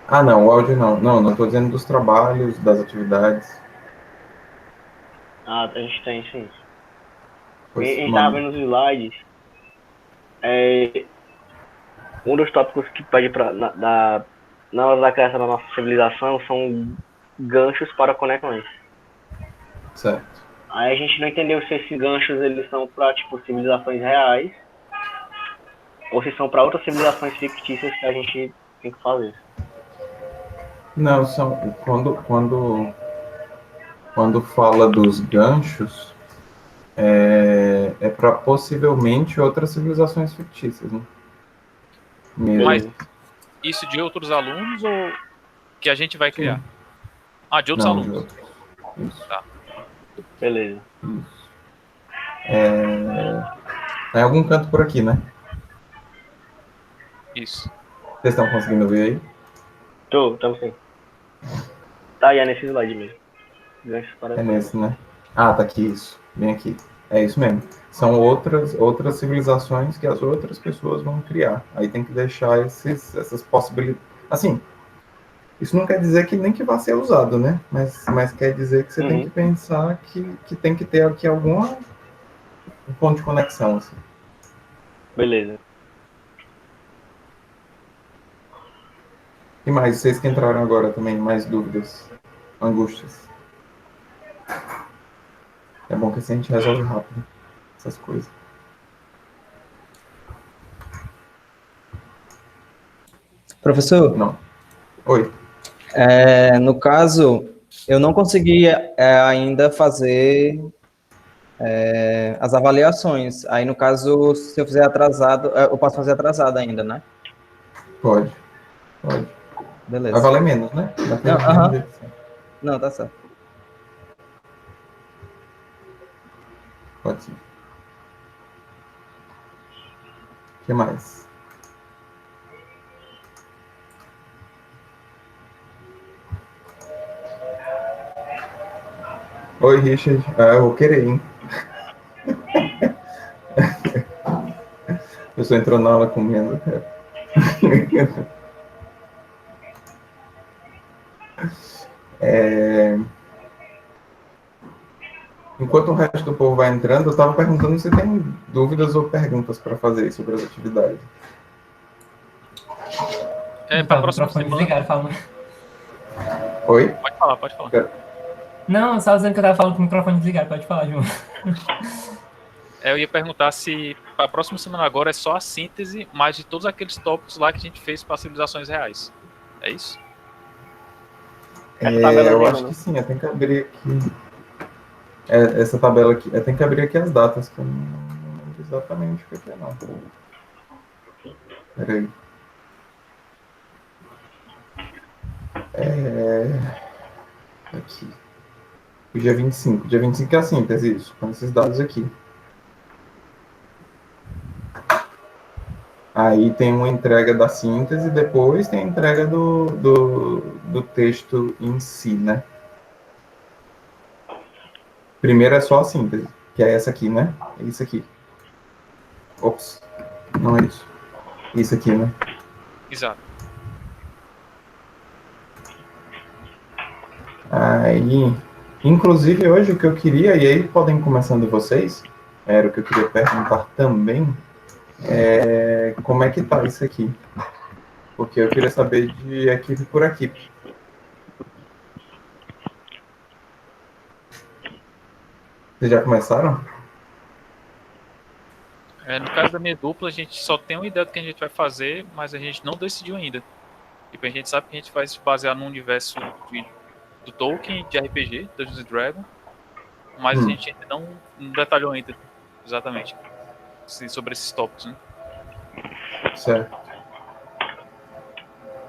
Ah, não, o áudio não. Não estou dizendo dos trabalhos, das atividades. Ah, a gente tem sim. A Pois gente tava manda. vendo os slides. Um dos tópicos que pede na hora da criação da nossa civilização são ganchos para conexões. Certo. Aí a gente não entendeu se esses ganchos eles são para tipo civilizações reais ou se são para outras civilizações fictícias que a gente tem que fazer. Não, são quando fala dos ganchos, é para possivelmente outras civilizações fictícias, né? Mas Mesmo. Beleza. isso de outros alunos ou que a gente vai Sim. criar? Ah, de outros Não, de alunos. outros. Isso. Tá, Beleza. Isso. Tá em algum canto por aqui, né? isso. Vocês estão conseguindo ver aí? Tamo sim. Tá, e é nesse slide mesmo. Ganchos para É nesse, conexões. né? Ah, tá aqui, isso. Bem aqui. É isso mesmo. São outras civilizações que as outras pessoas vão criar. Aí tem que deixar essas possibilidades. Assim, isso não quer dizer que nem que vá ser usado, né? Mas quer dizer que você tem que Uhum. pensar que tem que ter aqui algum um ponto de conexão. Assim. Beleza. E mais, vocês que entraram agora também, mais dúvidas, angústias. É bom que assim a gente resolve rápido essas coisas. Professor, Não. Oi. no caso, eu não consegui ainda fazer as avaliações. Aí, no caso, se eu fizer atrasado, eu posso fazer atrasado ainda, né? Pode. Pode. Vai Beleza. valer menos, né? Vai Não, ter menos aham. edição. Não, tá certo. Pode sim. O que mais? Oi, Richard. Ah, eu vou querer, hein? Eu só entrou na aula comendo, cara. É... Enquanto o resto do povo vai entrando, eu estava perguntando se tem dúvidas ou perguntas para fazer sobre as atividades. É, Eu para a tava com o próxima microfone semana. desligado falando. Oi? Pode falar, pode falar. Não, só dizendo que eu tava falando com o microfone desligado. Pode falar, João. Eu ia perguntar se para a próxima semana agora é só a síntese, mas de todos aqueles tópicos lá que a gente fez para civilizações reais. É isso? Essa Eu tabelazinha, acho que né? sim, eu tenho que abrir aqui. Essa tabela aqui, eu tenho que abrir aqui as datas, que eu não lembro exatamente o que é, não. Peraí. Aqui. O dia 25. Dia 25 é a síntese, isso, com esses dados aqui. Aí tem uma entrega da síntese, depois tem a entrega do texto em si, né? Primeiro é só a síntese, que é essa aqui, né? É isso aqui. Ops, não é isso. Isso aqui, né? Exato. Aí, inclusive hoje o que eu queria, e aí podem ir começando vocês, era o que eu queria perguntar também, como é que tá isso aqui? Porque eu queria saber de equipe por equipe. Vocês já começaram? No caso da minha dupla, a gente só tem uma ideia do que a gente vai fazer, mas a gente não decidiu ainda. Tipo, a gente sabe que a gente vai se basear no universo do Tolkien, de RPG, Dungeons and Dragons, mas a gente ainda não detalhou ainda exatamente sobre esses tópicos, né? Certo.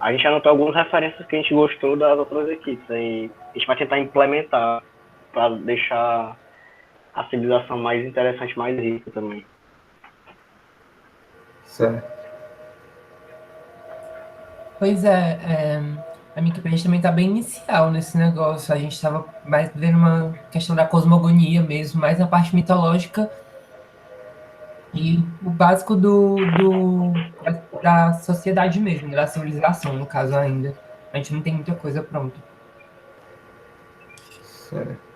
A gente anotou algumas referências que a gente gostou das outras equipes. Aí a gente vai tentar implementar para deixar a civilização mais interessante, mais rica também. Certo. Pois a minha equipe a gente também tá bem inicial nesse negócio. A gente tava mais vendo uma questão da cosmogonia mesmo, mais na parte mitológica e o básico da sociedade mesmo, da civilização, no caso ainda. A gente não tem muita coisa pronta. Certo.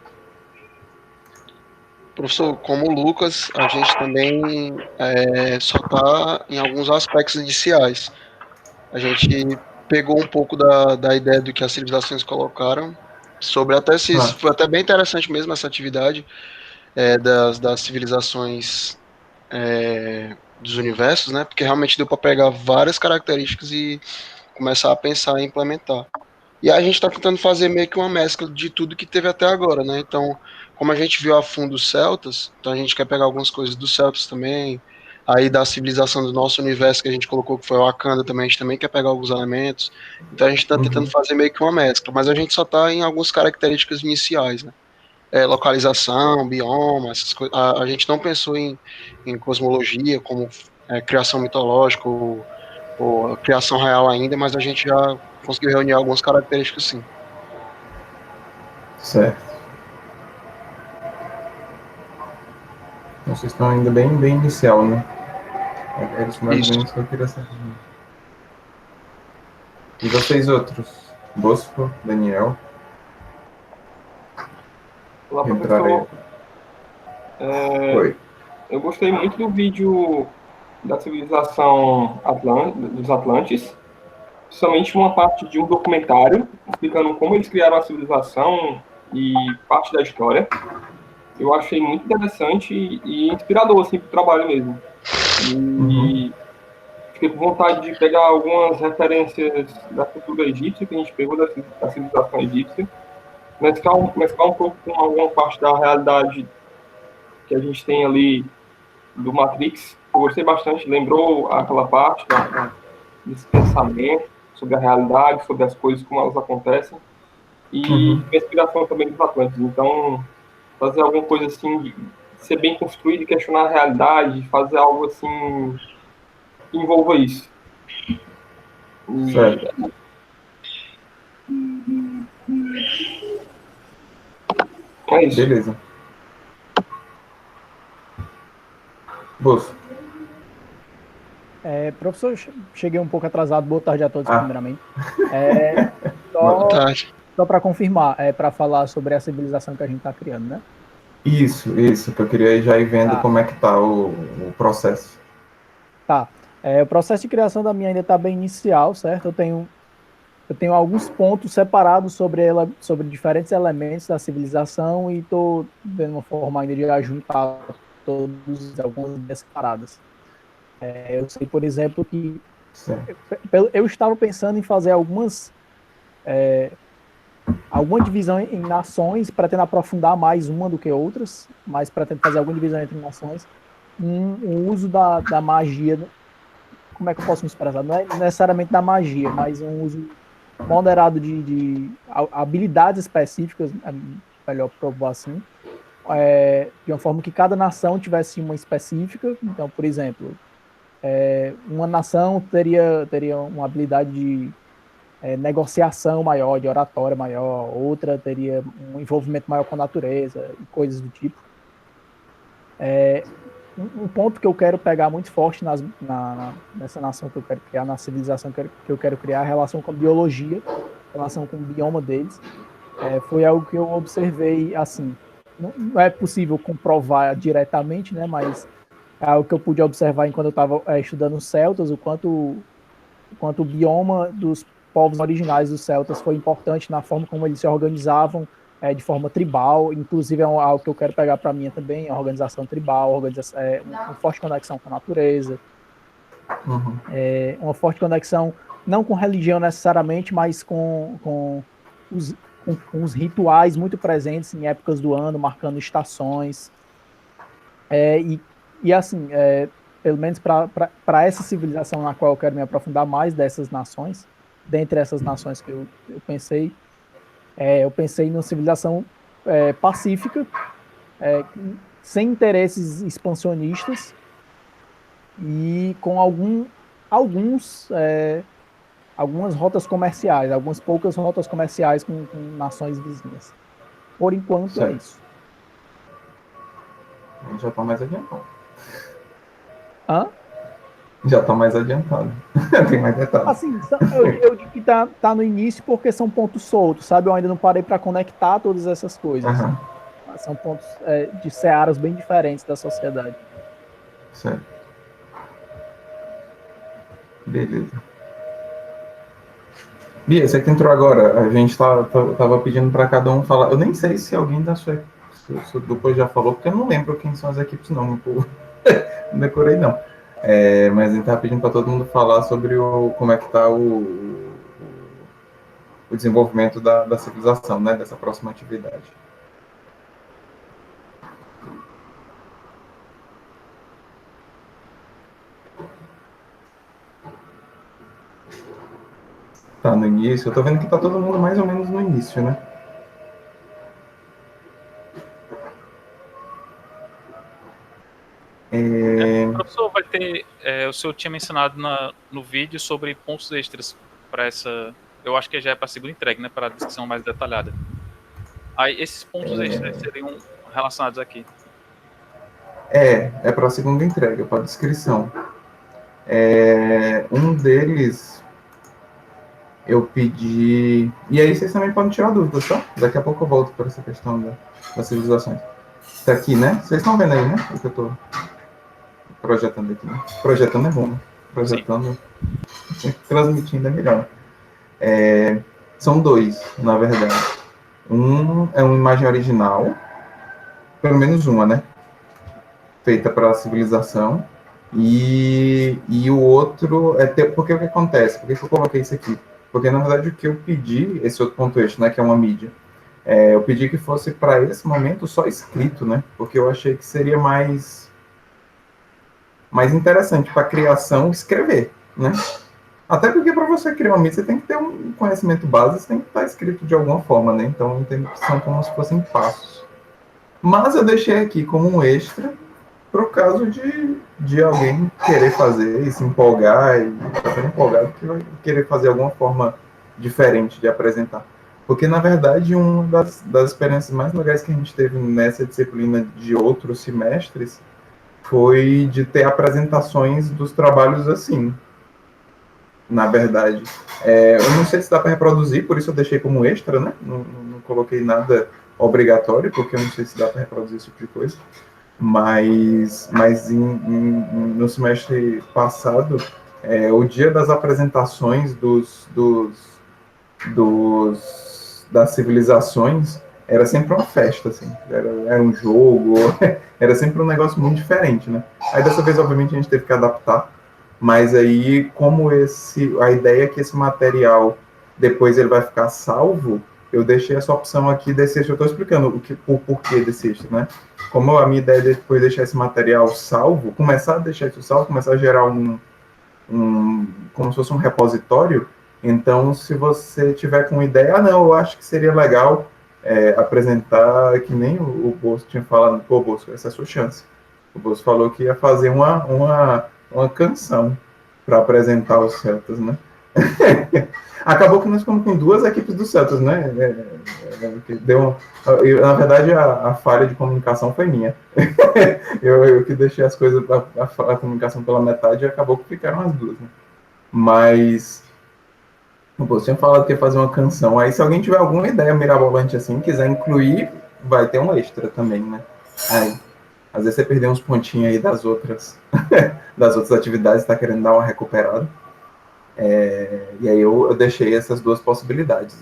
Professor, como o Lucas, a gente também só está em alguns aspectos iniciais. A gente pegou um pouco da ideia do que as civilizações colocaram, sobre até Ah, foi até bem interessante mesmo essa atividade das civilizações dos universos, né? Porque realmente deu para pegar várias características e começar a pensar e implementar. E a gente está tentando fazer meio que uma mescla de tudo que teve até agora, né? Então, como a gente viu a fundo os celtas, então a gente quer pegar algumas coisas dos celtas também, aí da civilização do nosso universo que a gente colocou, que foi o Wakanda também, a gente também quer pegar alguns elementos. Então a gente está tentando fazer meio que uma mescla, mas a gente só está em algumas características iniciais, né? Localização, bioma, essas coisas. A gente não pensou em cosmologia, como criação mitológica ou criação real ainda, mas a gente já conseguiu reunir algumas características sim. certo. Então, vocês estão ainda bem inicial, né? É isso mais ou Isso. menos que eu queria saber. E vocês outros? Bosco, Daniel, Olá, entrarem. professor. Oi. Eu gostei muito do vídeo da civilização dos Atlantes, principalmente uma parte de um documentário explicando como eles criaram a civilização e parte da história. Eu achei muito interessante e inspirador assim, para o trabalho mesmo. E fiquei com vontade de pegar algumas referências da cultura egípcia, que a gente pegou da civilização egípcia, mesclar um pouco com alguma parte da realidade que a gente tem ali do Matrix. Eu gostei bastante, lembrou aquela parte desse pensamento sobre a realidade, sobre as coisas, como elas acontecem, e a inspiração também dos Atlantes. Então, fazer alguma coisa assim, de ser bem construído e questionar a realidade, fazer algo assim que envolva isso. E Certo. é isso. Beleza. Bosco. Professor, cheguei um pouco atrasado. Boa tarde a todos, primeiramente. Boa tarde. Só para confirmar, para falar sobre a civilização que a gente está criando, né? Isso, que eu queria já ir vendo como é que tá o processo. Tá. O processo de criação da minha ainda está bem inicial, certo? Eu tenho alguns pontos separados sobre ela, sobre diferentes elementos da civilização e estou vendo uma forma ainda de juntar todos algumas ideias separadas. Eu sei, por exemplo, que eu estava pensando em fazer alguma divisão em nações, pretendo aprofundar mais uma do que outras, mas pretendo fazer alguma divisão entre nações, um uso da magia. Como é que eu posso me expressar? Não é necessariamente da magia, mas um uso moderado de habilidades específicas, é melhor provar assim, de uma forma que cada nação tivesse uma específica. Então, por exemplo, uma nação teria uma habilidade de negociação maior, de oratória maior, outra teria um envolvimento maior com a natureza e coisas do tipo. Um ponto que eu quero pegar muito forte nessa nação que eu quero criar, na civilização que eu quero criar, a relação com a biologia, a relação com o bioma deles, foi algo que eu observei, assim, não é possível comprovar diretamente, né, mas é algo que eu pude observar enquanto eu estava estudando os celtas, o quanto o bioma dos povos originais dos celtas foi importante na forma como eles se organizavam, de forma tribal. Inclusive é algo que eu quero pegar para mim também, a organização tribal, uma forte conexão com a natureza, uma forte conexão não com religião necessariamente, mas com os rituais muito presentes em épocas do ano, marcando estações. E assim, pelo menos para essa civilização na qual eu quero me aprofundar mais, dessas nações, dentre essas nações que eu pensei, eu pensei numa civilização pacífica, sem interesses expansionistas e com algumas rotas comerciais, algumas poucas rotas comerciais com nações vizinhas. Por enquanto, certo. é isso. A gente já está mais adiantado. Hã? Já está mais adiantado. Tem mais detalhes. Assim, eu digo que tá no início porque são pontos soltos, sabe? Eu ainda não parei para conectar todas essas coisas. Aham, São pontos de searas bem diferentes da sociedade. certo. Beleza. Bia, você que entrou agora, a gente tava pedindo para cada um falar. Eu nem sei se alguém da sua dupla já falou, porque eu não lembro quem são as equipes, não. Não decorei, não. Mas a gente tava pedindo para todo mundo falar sobre como é que está o desenvolvimento da civilização, né? Dessa próxima atividade. Tá no início. Eu tô vendo que tá todo mundo mais ou menos no início, né? Professor, vai ter. O senhor tinha mencionado no vídeo sobre pontos extras para essa. Eu acho que já é para a segunda entrega, né? Para a descrição mais detalhada. Aí esses pontos extras seriam relacionados aqui. É para a segunda entrega, para a descrição. Um deles eu pedi. E aí vocês também podem tirar dúvidas, tá? Daqui a pouco eu volto para essa questão das civilizações. Tá aqui, né? Vocês estão vendo aí, né? O que eu tô projetando aqui, né? Projetando é bom, né? Projetando, transmitindo é melhor. São dois, na verdade. Um é uma imagem original, pelo menos uma, né? Feita para a civilização. E o outro porque o que acontece? Por que eu coloquei isso aqui? Porque, na verdade, o que eu pedi, esse outro ponto eixo, né, que é uma mídia, eu pedi que fosse, para esse momento, só escrito, né? Porque eu achei que seria mais interessante para a criação escrever, né? Até porque para você criar uma mídia, você tem que ter um conhecimento básico, você tem que estar escrito de alguma forma, né? Então, eu entendo que são como se fossem passos. Mas eu deixei aqui como um extra, para o caso de alguém querer fazer e se empolgar, e estar tão empolgado que vai querer fazer alguma forma diferente de apresentar. Porque, na verdade, uma das experiências mais legais que a gente teve nessa disciplina de outros semestres foi de ter apresentações dos trabalhos assim, na verdade. Eu não sei se dá para reproduzir, por isso eu deixei como extra, né? Não coloquei nada obrigatório, porque eu não sei se dá para reproduzir esse tipo de coisa. Mas no semestre passado, o dia das apresentações das civilizações era sempre uma festa, assim. Era um jogo, era sempre um negócio muito diferente, né? Aí dessa vez, obviamente, a gente teve que adaptar, mas aí, como a ideia é que esse material depois ele vai ficar salvo, eu deixei essa opção aqui desse extra. Eu estou explicando o porquê desse extra, né? Como a minha ideia é depois deixar esse material salvo, começar a deixar isso salvo, começar a gerar como se fosse um repositório. Então, se você tiver com ideia, não, eu acho que seria legal apresentar, que nem o Bosco tinha falado, pô, Bosco, essa é a sua chance. O Bosco falou que ia fazer uma canção para apresentar os Celtas, né? Acabou que nós ficamos com duas equipes do Celtas, né? Na verdade, a falha de comunicação foi minha. eu que deixei as coisas, a comunicação pela metade, e acabou que ficaram as duas, né? Mas você tinha falado que ia fazer uma canção. Aí, se alguém tiver alguma ideia mirabolante assim, quiser incluir, vai ter um extra também, né? Aí, às vezes você perdeu uns pontinhos aí das outras atividades, está querendo dar uma recuperada. E aí eu deixei essas duas possibilidades.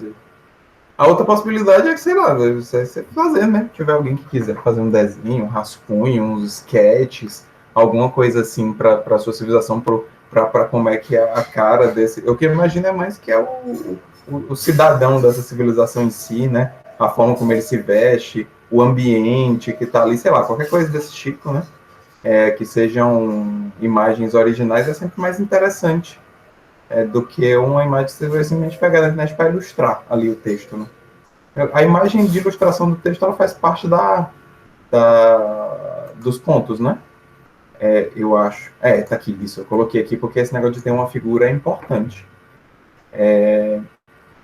A outra possibilidade é que, sei lá, você fazer, né? Se tiver alguém que quiser fazer um desenho, um rascunho, uns sketches, alguma coisa assim para a sua civilização, para como é que é a cara desse. Eu que imagino é mais que é o cidadão dessa civilização em si, né? A forma como ele se veste, o ambiente que está ali, sei lá, qualquer coisa desse tipo, né? Que sejam imagens originais é sempre mais interessante. Do que uma imagem que você vai simplesmente pegar na internet para ilustrar ali o texto, né? A imagem de ilustração do texto, ela faz parte dos pontos, né? Eu acho. Tá aqui, isso. Eu coloquei aqui porque esse negócio de ter uma figura é importante.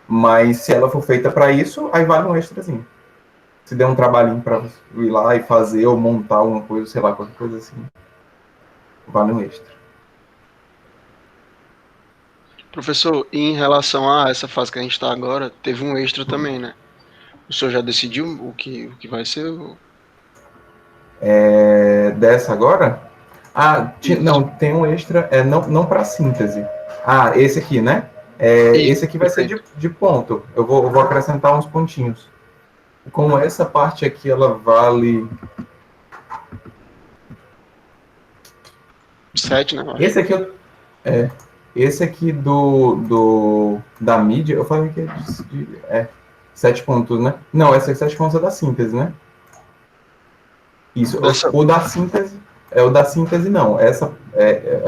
Mas se ela for feita para isso, aí vale um extrazinho. Se der um trabalhinho para ir lá e fazer ou montar alguma coisa, sei lá, qualquer coisa assim, vale um extra. Professor, e em relação a essa fase que a gente está agora, teve um extra também, né? O senhor já decidiu o que vai ser? Dessa agora? Não, tem um extra, não para síntese. Esse aqui, né? Esse aqui vai ser de ponto. Eu vou acrescentar uns pontinhos. Como essa parte aqui, ela vale... 7, né? Esse aqui da mídia, eu falei que é 7 pontos, né? Não, essa 7 pontos é da síntese, né? Isso, o da síntese... o da síntese não,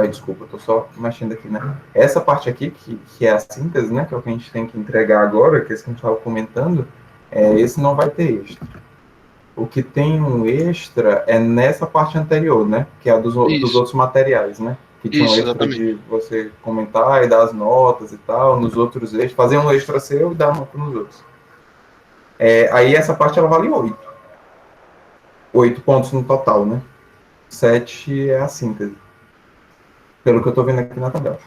desculpa, eu tô só mexendo aqui, né? Essa parte aqui, que é a síntese, né? Que é o que a gente tem que entregar agora, que é isso que a gente estava comentando, esse não vai ter extra. O que tem um extra é nessa parte anterior, né? Que é a dos outros materiais, né? Que tinha um extra exatamente. De você comentar e dar as notas e tal, nos outros extras, fazer um extra seu e dar nota nos outros. Aí essa parte ela vale 8. 8 pontos no total, né? 7 é a síntese. Pelo que eu estou vendo aqui na tabela.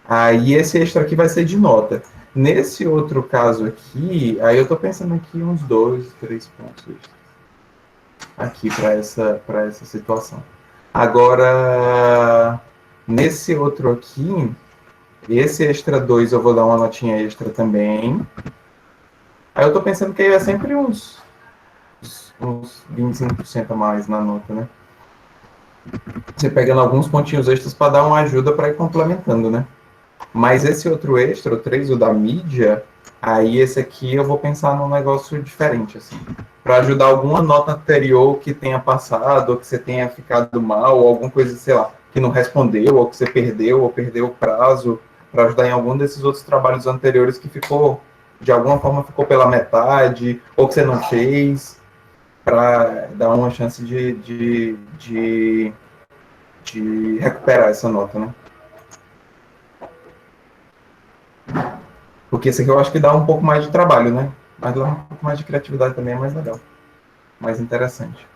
Aí esse extra aqui vai ser de nota. Nesse outro caso aqui, aí eu estou pensando aqui uns 2, 3 pontos extras. Aqui para essa situação. Agora, nesse outro aqui, esse extra 2 eu vou dar uma notinha extra também. Aí eu estou pensando que aí é sempre uns 25% a mais na nota, né? Você pegando alguns pontinhos extras para dar uma ajuda para ir complementando, né? Mas esse outro extra, o 3, o da mídia, aí esse aqui eu vou pensar num negócio diferente, assim. Para ajudar alguma nota anterior que tenha passado, ou que você tenha ficado mal, ou alguma coisa, sei lá, que não respondeu, ou que você perdeu, ou perdeu o prazo, para ajudar em algum desses outros trabalhos anteriores que ficou, de alguma forma, ficou pela metade, ou que você não fez, para dar uma chance de recuperar essa nota, né? Porque esse aqui eu acho que dá um pouco mais de trabalho, né? Mas dá um pouco mais de criatividade também, é mais legal. Mais interessante.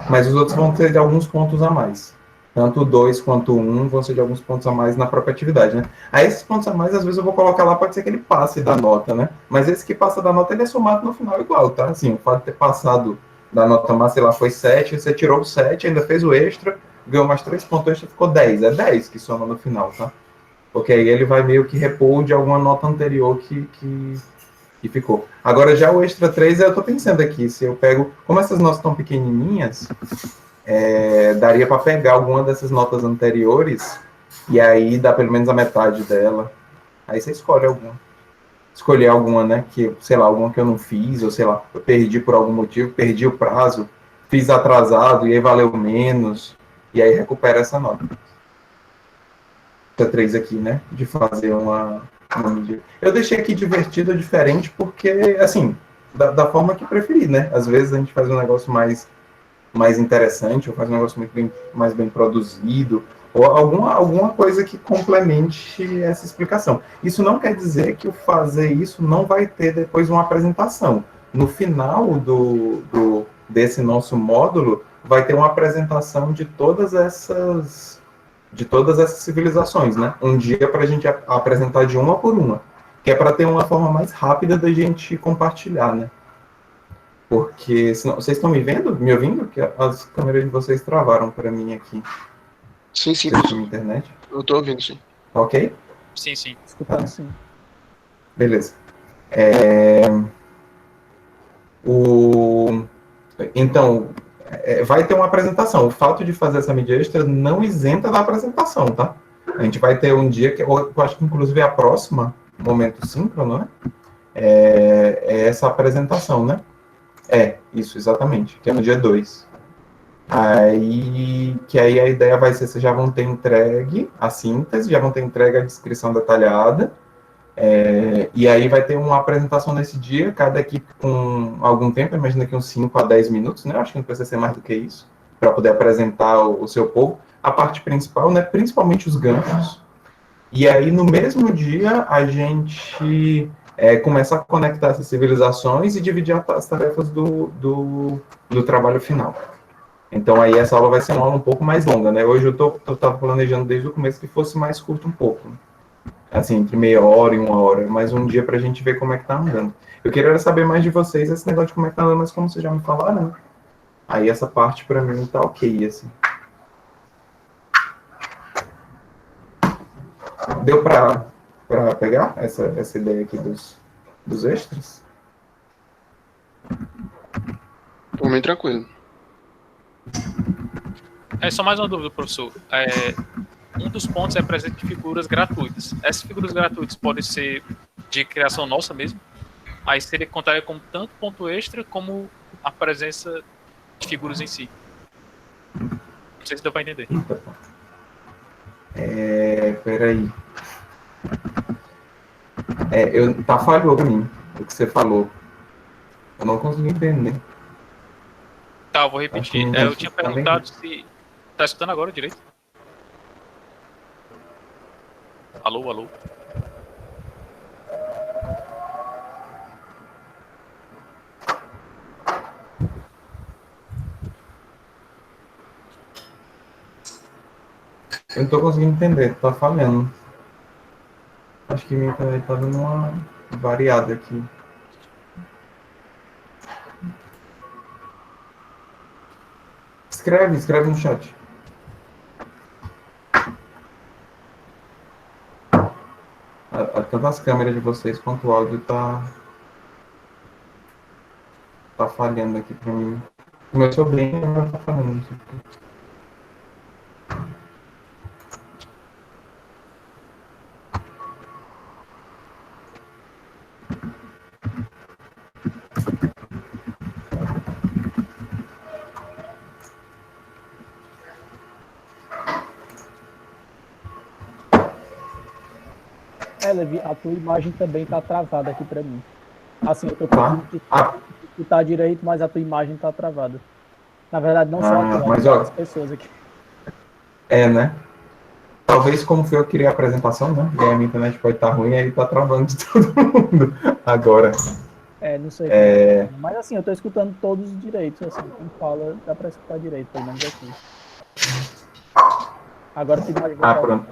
Mas os outros vão ter de alguns pontos a mais. Tanto o 2 quanto o 1 vão ser de alguns pontos a mais na própria atividade, né? Aí esses pontos a mais, às vezes eu vou colocar lá, pode ser que ele passe da nota, né? Mas esse que passa da nota, ele é somado no final igual, tá? Assim, o fato de ter passado da nota máxima, sei lá, foi 7, você tirou o 7, ainda fez o extra, ganhou mais 3 pontos extra, ficou 10. É 10 que soma no final, tá? Porque aí ele vai meio que repor de alguma nota anterior que ficou. Agora, já o extra 3, eu tô pensando aqui, se eu pego... Como essas notas estão pequenininhas, daria para pegar alguma dessas notas anteriores e aí dá pelo menos a metade dela. Aí você escolhe alguma. Escolher alguma, né? Que, sei lá, alguma que eu não fiz, ou sei lá, eu perdi por algum motivo, perdi o prazo, fiz atrasado e aí valeu menos, e aí recupera essa nota. Essa 3 aqui, né? De fazer uma medida. Eu deixei aqui divertido, diferente, porque, assim, da forma que preferi, né? Às vezes a gente faz um negócio mais interessante, ou faz um negócio mais bem produzido, ou alguma coisa que complemente essa explicação. Isso não quer dizer que o fazer isso não vai ter depois uma apresentação. No final desse nosso módulo, vai ter uma apresentação de todas essas civilizações, né? Um dia para a gente apresentar de uma por uma, que é para ter uma forma mais rápida da gente compartilhar, né? Porque, senão, vocês estão me ouvindo? Que as câmeras de vocês travaram para mim aqui. Sim, sim. Na internet. Eu estou ouvindo, sim. Ok? Sim, sim. Escutando, sim. Beleza. Então, vai ter uma apresentação. O fato de fazer essa mídia extra não isenta da apresentação, tá? A gente vai ter um dia que eu acho que inclusive é a próxima, momento síncrono, né? É essa apresentação, né? Isso, exatamente, que é no dia 2. Aí a ideia vai ser, vocês já vão ter entregue a síntese, já vão ter entregue a descrição detalhada, e aí vai ter uma apresentação nesse dia, cada equipe com algum tempo, imagina que uns 5 a 10 minutos, né? Acho que não precisa ser mais do que isso, para poder apresentar o seu povo. A parte principal, né? Principalmente os ganchos. E aí, no mesmo dia, a gente começa a conectar essas civilizações e dividir as tarefas do trabalho final. Então aí essa aula vai ser uma aula um pouco mais longa, né? Hoje eu tava planejando desde o começo que fosse mais curto um pouco. Assim, entre meia hora e uma hora, mais um dia pra gente ver como é que tá andando. Eu queria saber mais de vocês, esse negócio de como é que tá andando, mas como vocês já me falaram, né? Aí essa parte pra mim tá ok, assim. Deu pra pegar essa ideia aqui dos extras? Tô bem tranquilo. É só mais uma dúvida, professor. Um dos pontos é a presença de figuras gratuitas. Essas figuras gratuitas podem ser de criação nossa mesmo. Aí seria contar como tanto ponto extra como a presença de figuras em si. Não sei se deu para entender. Peraí. Tá falhou pra mim o que você falou. Eu não consegui entender. Tá, eu vou repetir. Eu tinha perguntado se... Tá escutando agora direito? Alô, alô? Eu não tô conseguindo entender, tá falhando. Acho que minha internet tá dando uma variada aqui. Escreve no chat. Tanto as câmeras de vocês quanto o áudio tá falhando aqui pra mim. Começou bem, mas tá falhando. Levi, a tua imagem também tá travada aqui pra mim. Assim, eu tô Tá. que tá direito, mas a tua imagem tá travada. Na verdade, não só a tua, mas, as pessoas aqui. Né? Talvez como foi eu criei a apresentação, né? E a minha internet pode estar ruim, aí tá travando de todo mundo agora. Não sei. Mas assim, eu tô escutando todos direitos, assim, quem fala dá pra escutar direito, pelo menos aqui. Agora tua imagem vai pronto.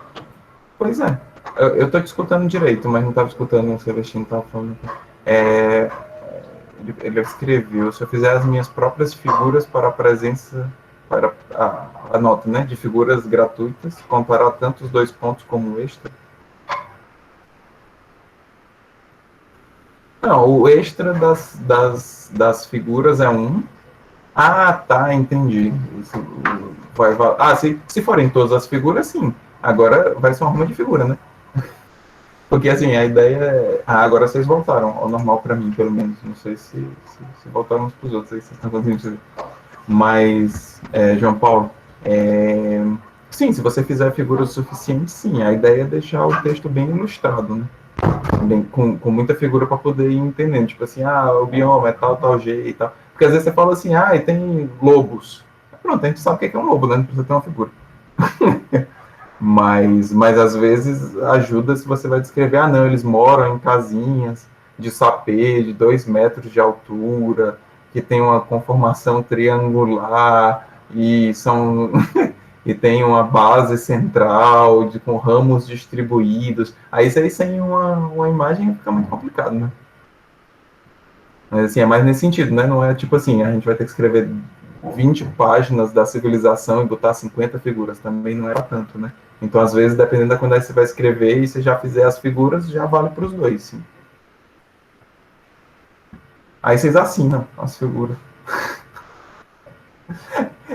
Pois é. Eu tô te escutando direito, mas não tava escutando o Celestino tava falando. Ele escreveu, se eu fizer as minhas próprias figuras para a presença, para a nota, né, de figuras gratuitas, comparar tanto os dois pontos como o extra. Não, o extra das figuras é 1. Tá, entendi. Se forem todas as figuras, sim. Agora vai ser uma ruma de figura, né? Porque, assim, a ideia é... agora vocês voltaram ao normal para mim, pelo menos. Não sei se voltaram uns para os outros aí, vocês estão conseguindo dizer. Mas, João Paulo, sim, se você fizer figuras suficientes, sim. A ideia é deixar o texto bem ilustrado, né? Com muita figura para poder ir entendendo. Tipo assim, o bioma é tal jeito e tal. Porque às vezes você fala assim, e tem lobos. Pronto, a gente sabe o que é um lobo, né? Não precisa ter uma figura. Mas às vezes ajuda se você vai descrever, não, eles moram em casinhas de sapê de 2 metros de altura, que tem uma conformação triangular e e tem uma base central com ramos distribuídos. Aí isso aí sem uma imagem fica muito complicado, né? Mas assim, é mais nesse sentido, né? Não é tipo assim, a gente vai ter que escrever 20 páginas da civilização e botar 50 figuras, também não era tanto, né? Então, às vezes, dependendo da quantidade que você vai escrever e você já fizer as figuras, já vale para os dois, sim. Aí vocês assinam as figuras.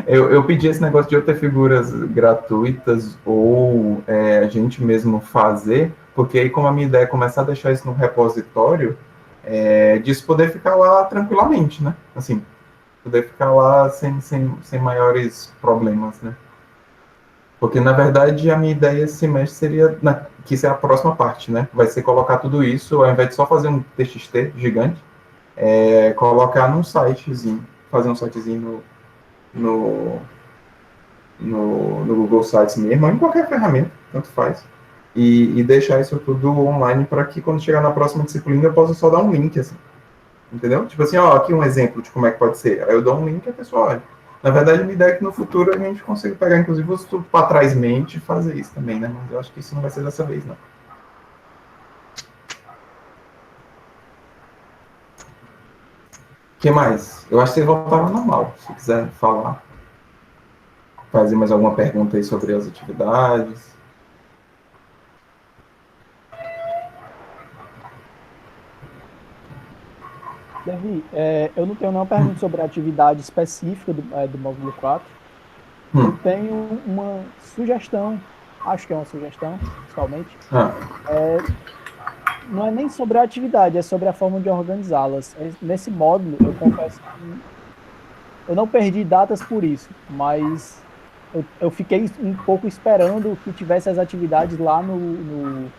Eu pedi esse negócio de eu ter figuras gratuitas ou a gente mesmo fazer, porque aí, como a minha ideia é começar a deixar isso no repositório, disso poder ficar lá tranquilamente, né? Assim, poder ficar lá sem maiores problemas, né? Porque, na verdade, a minha ideia esse semestre seria, que isso é a próxima parte, né? Vai ser colocar tudo isso, ao invés de só fazer um TXT gigante, colocar num sitezinho, fazer um sitezinho no Google Sites mesmo, ou em qualquer ferramenta, tanto faz, e deixar isso tudo online para que, quando chegar na próxima disciplina, eu possa só dar um link, assim. Entendeu? Tipo assim, aqui um exemplo de como é que pode ser. Aí eu dou um link e a pessoa olha. Na verdade, a minha ideia é que no futuro a gente consiga pegar, inclusive, os para trás mente e fazer isso também, né? Mas eu acho que isso não vai ser dessa vez, não. O que mais? Eu acho que vocês voltaram ao normal. Se quiser falar, fazer mais alguma pergunta aí sobre as atividades. Levi, eu não tenho nenhuma pergunta sobre a atividade específica do módulo 4. Eu tenho uma sugestão, acho que é uma sugestão, principalmente. Não é nem sobre a atividade, é sobre a forma de organizá-las. Nesse módulo, eu confesso que eu não perdi datas por isso, mas eu fiquei um pouco esperando que tivesse as atividades lá no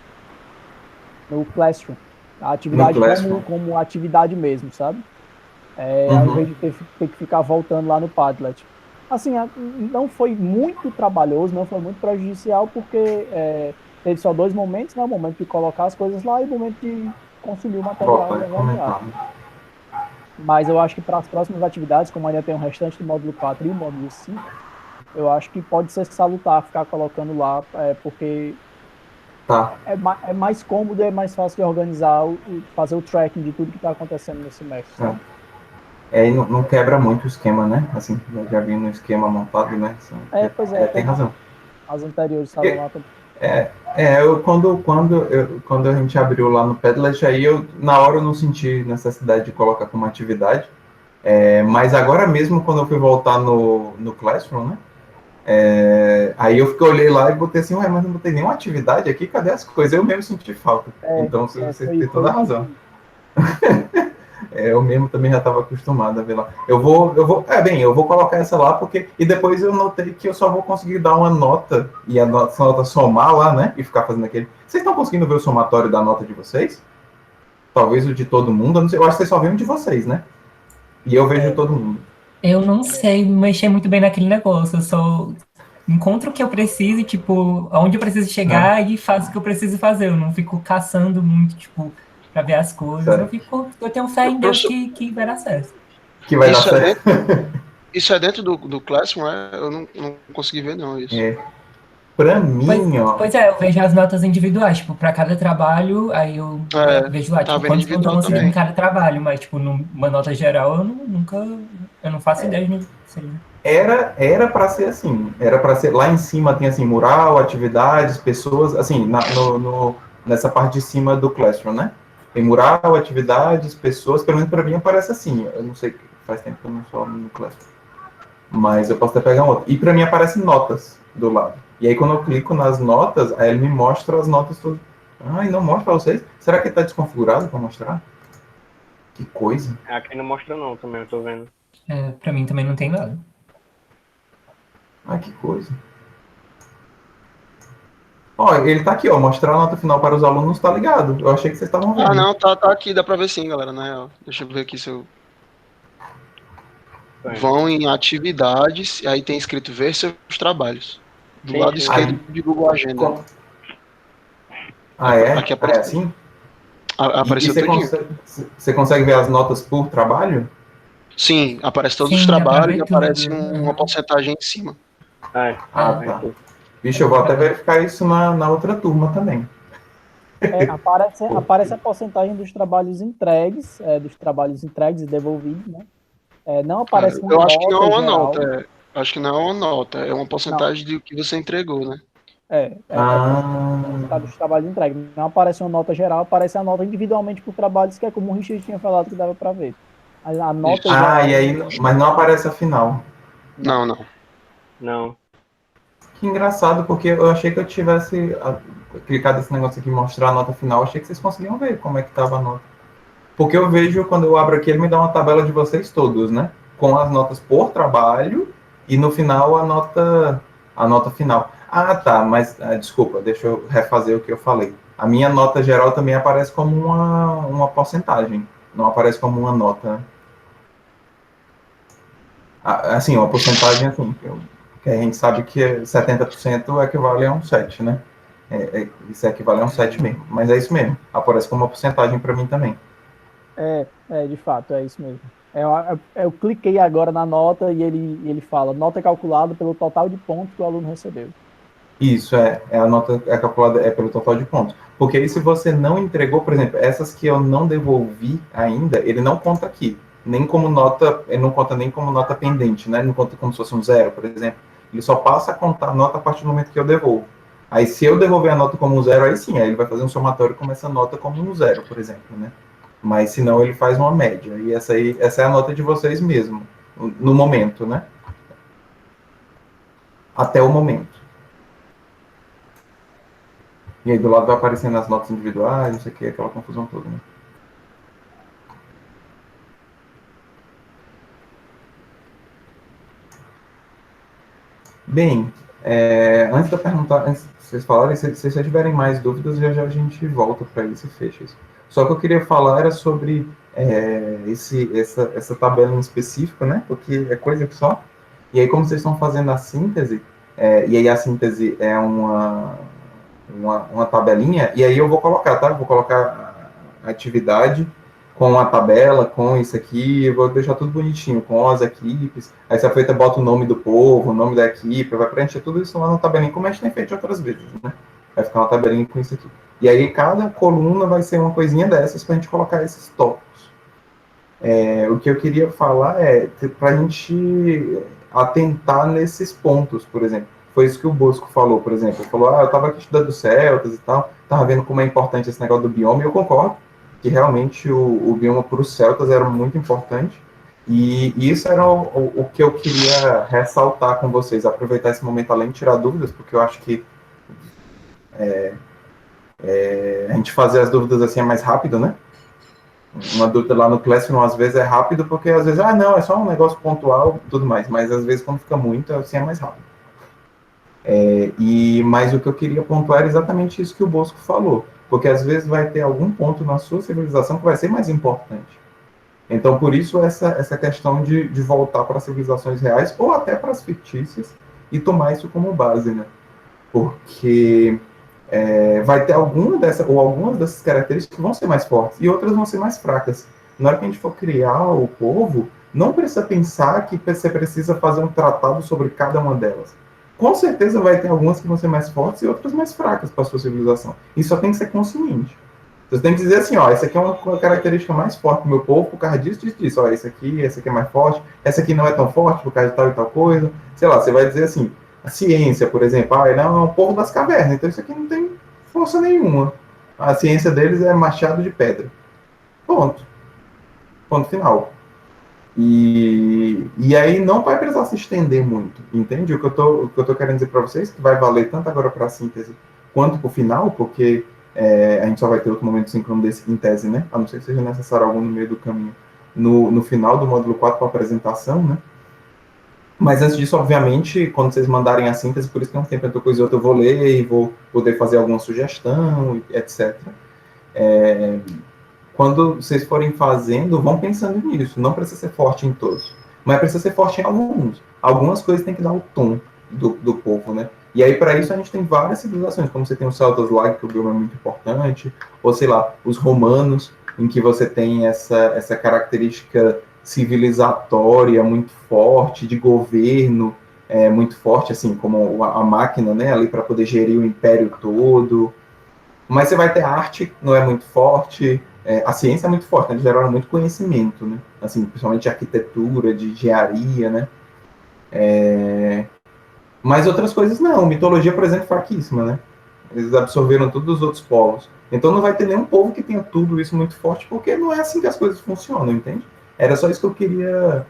Classroom. A atividade como atividade mesmo, sabe? Ao invés de ter que ficar voltando lá no Padlet. Assim, não foi muito trabalhoso, não foi muito prejudicial, porque teve só 2 momentos, né? O momento de colocar as coisas lá e o momento de consumir o material. Mas eu acho que para as próximas atividades, como ainda tem o restante do módulo 4 e o módulo 5, eu acho que pode ser salutar ficar colocando lá, porque é mais cômodo, é mais fácil de organizar, fazer o tracking de tudo que está acontecendo no semestre. E não quebra muito o esquema, né? Assim, já vi no esquema montado, né? Pois é. Tem razão. As anteriores estavam lá também. Quando a gente abriu lá no Padlet, aí na hora eu não senti necessidade de colocar como atividade, mas agora mesmo, quando eu fui voltar no Classroom, né? Aí eu olhei lá e botei assim, mas não botei nenhuma atividade aqui, cadê as coisas? Eu mesmo senti falta. Então você tem toda a razão. Eu mesmo também já estava acostumado a ver lá. Eu vou colocar essa lá, e depois eu notei que eu só vou conseguir dar uma nota, e a nota somar lá, né, e ficar fazendo aquele... Vocês estão conseguindo ver o somatório da nota de vocês? Talvez o de todo mundo, eu não sei, eu acho que vocês só veem o de vocês, né? E eu vejo todo mundo. Eu não sei mexer muito bem naquele negócio, eu só encontro o que eu preciso, tipo, aonde eu preciso chegar e faço o que eu preciso fazer. Eu não fico caçando muito, tipo, pra ver as coisas. Eu tenho fé em Deus que vai dar certo. Que vai dar certo. Isso é dentro do Classroom, Eu não consegui ver, não, isso. Pra mim, Pois eu vejo as notas individuais, tipo, pra cada trabalho, aí eu vejo lá, tipo, quantos eu tô conseguindo em cada trabalho, mas, tipo, numa nota geral, eu não faço ideia de sei. Era para ser assim, era para ser, lá em cima tem assim, mural, atividades, pessoas, assim, nessa parte de cima do Classroom, né? Tem mural, atividades, pessoas, pelo menos para mim aparece assim, eu não sei, faz tempo que eu não sou no Classroom, mas eu posso até pegar um outro. E para mim aparecem notas do lado. E aí quando eu clico nas notas, aí ele me mostra as notas todas. E não mostra para vocês? Será que ele tá desconfigurado para mostrar? Que coisa. Aqui não mostra não, também, eu tô vendo. Pra mim também não tem nada. Que coisa. Ele tá aqui, mostrar a nota final para os alunos, tá ligado? Eu achei que vocês estavam vendo. Não, tá aqui, dá pra ver sim, galera, na real. Deixa eu ver aqui se eu... Vão em atividades, aí tem escrito ver seus trabalhos. Do lado esquerdo de Google Agenda. Aqui aparece assim? Apareceu tudinho. Você consegue ver as notas por trabalho? Sim, aparece todos os trabalhos e aparece uma porcentagem em cima. Tá. Vixe, eu vou até verificar isso na outra turma também. Aparece a porcentagem dos trabalhos entregues, e devolvidos, né? Não aparece uma eu nota. Acho que não é uma geral. nota. Acho que não é uma nota, é uma porcentagem do que você entregou, né? Dos trabalhos entregues. Não aparece uma nota geral, aparece a nota individualmente por trabalhos, que é como o Richard tinha falado que dava para ver. A nota geral, e aí, mas não aparece a final. Não. Que engraçado, porque eu achei que eu tivesse clicado nesse negócio aqui, mostrar a nota final, eu achei que vocês conseguiam ver como é que estava a nota. Porque eu vejo, quando eu abro aqui, ele me dá uma tabela de vocês todos, né? Com as notas por trabalho e no final a nota final. Tá, mas desculpa, deixa eu refazer o que eu falei. A minha nota geral também aparece como uma porcentagem, não aparece como uma nota, né? Assim, uma porcentagem assim, que a gente sabe que 70% equivale a um 7, né? Isso equivale a um 7 mesmo, mas é isso mesmo, aparece como uma porcentagem para mim também. De fato, é isso mesmo. Eu cliquei agora na nota e ele fala, nota calculada pelo total de pontos que o aluno recebeu. Isso, a nota é calculada pelo total de pontos. Porque aí se você não entregou, por exemplo, essas que eu não devolvi ainda, ele não conta aqui. Nem como nota, ele não conta nem como nota pendente, né? Ele não conta como se fosse um 0, por exemplo. Ele só passa a contar a nota a partir do momento que eu devolvo. Aí se eu devolver a nota como um 0, aí sim, aí ele vai fazer um somatório com essa nota como um 0, por exemplo, né? Mas se não, ele faz uma média. E essa é a nota de vocês mesmo, no momento, né? Até o momento. E aí do lado vai aparecendo as notas individuais, não sei o que, aquela confusão toda, né? Bem, antes de perguntar, antes de vocês falarem, se vocês tiverem mais dúvidas, já a gente volta para isso e fecha isso. Só que eu queria falar era sobre essa tabela em específico, né? Porque é coisa que só. E aí, como vocês estão fazendo a síntese, e aí a síntese é uma tabelinha, e aí eu vou colocar, tá? Vou colocar a atividade com a tabela, com isso aqui, eu vou deixar tudo bonitinho, com as equipes, aí se a feita bota o nome do povo, o nome da equipe, vai preencher tudo isso lá na tabelinha, como a gente tem feito outras vezes, né? Vai ficar uma tabelinha com isso aqui. E aí cada coluna vai ser uma coisinha dessas para a gente colocar esses tópicos. O que eu queria falar para a gente atentar nesses pontos, por exemplo. Foi isso que o Bosco falou, por exemplo. Ele falou, eu estava aqui estudando celtas e tal, estava vendo como é importante esse negócio do bioma, e eu concordo que realmente o bioma para os celtas era muito importante, e isso era o que eu queria ressaltar com vocês, aproveitar esse momento além de tirar dúvidas, porque eu acho que a gente fazer as dúvidas assim é mais rápido, né? Uma dúvida lá no Classroom às vezes é rápido, porque às vezes, não, é só um negócio pontual e tudo mais, mas às vezes quando fica muito, assim é mais rápido. Mas o que eu queria pontuar era exatamente isso que o Bosco falou, porque às vezes vai ter algum ponto na sua civilização que vai ser mais importante. Então, por isso, essa questão de voltar para as civilizações reais, ou até para as fictícias, e tomar isso como base, né? Porque vai ter algumas dessas características que vão ser mais fortes, e outras vão ser mais fracas. Na hora que a gente for criar o povo, não precisa pensar que você precisa fazer um tratado sobre cada uma delas. Com certeza vai ter algumas que vão ser mais fortes e outras mais fracas para a sua civilização. E só tem que ser consciente. Você tem que dizer assim, essa aqui é uma característica mais forte do meu povo por causa disso, disso. Essa aqui é mais forte, essa aqui não é tão forte por causa de tal e tal coisa. Sei lá, você vai dizer assim, a ciência, por exemplo, ele é um povo das cavernas, então isso aqui não tem força nenhuma. A ciência deles é machado de pedra. Ponto. Ponto final. E aí não vai precisar se estender muito, entende? O que eu tô querendo dizer para vocês, que vai valer tanto agora para a síntese quanto para o final, porque a gente só vai ter outro momento síncrono desse em tese, né? A não ser que seja necessário algum no meio do caminho, no final do módulo 4 para apresentação, né? Mas antes disso, obviamente, quando vocês mandarem a síntese, por isso que é um tempo entre coisa e outra, eu vou ler e vou poder fazer alguma sugestão, etc. Quando vocês forem fazendo, vão pensando nisso. Não precisa ser forte em todos, mas precisa ser forte em alguns. Algumas coisas tem que dar o tom do povo, né? E aí, para isso, a gente tem várias civilizações, como você tem os celtas lá, que o bioma é muito importante, ou sei lá, os romanos, em que você tem essa característica civilizatória muito forte, de governo muito forte, assim, como a máquina, né, ali para poder gerir o império todo. Mas você vai ter arte, não é muito forte, a ciência é muito forte, né? Eles geraram muito conhecimento, né? Assim, principalmente de arquitetura, de engenharia, né? Mas outras coisas não. Mitologia, por exemplo, é fraquíssima, né? Eles absorveram tudo dos outros povos. Então não vai ter nenhum povo que tenha tudo isso muito forte, porque não é assim que as coisas funcionam, entende? Era só isso que eu queria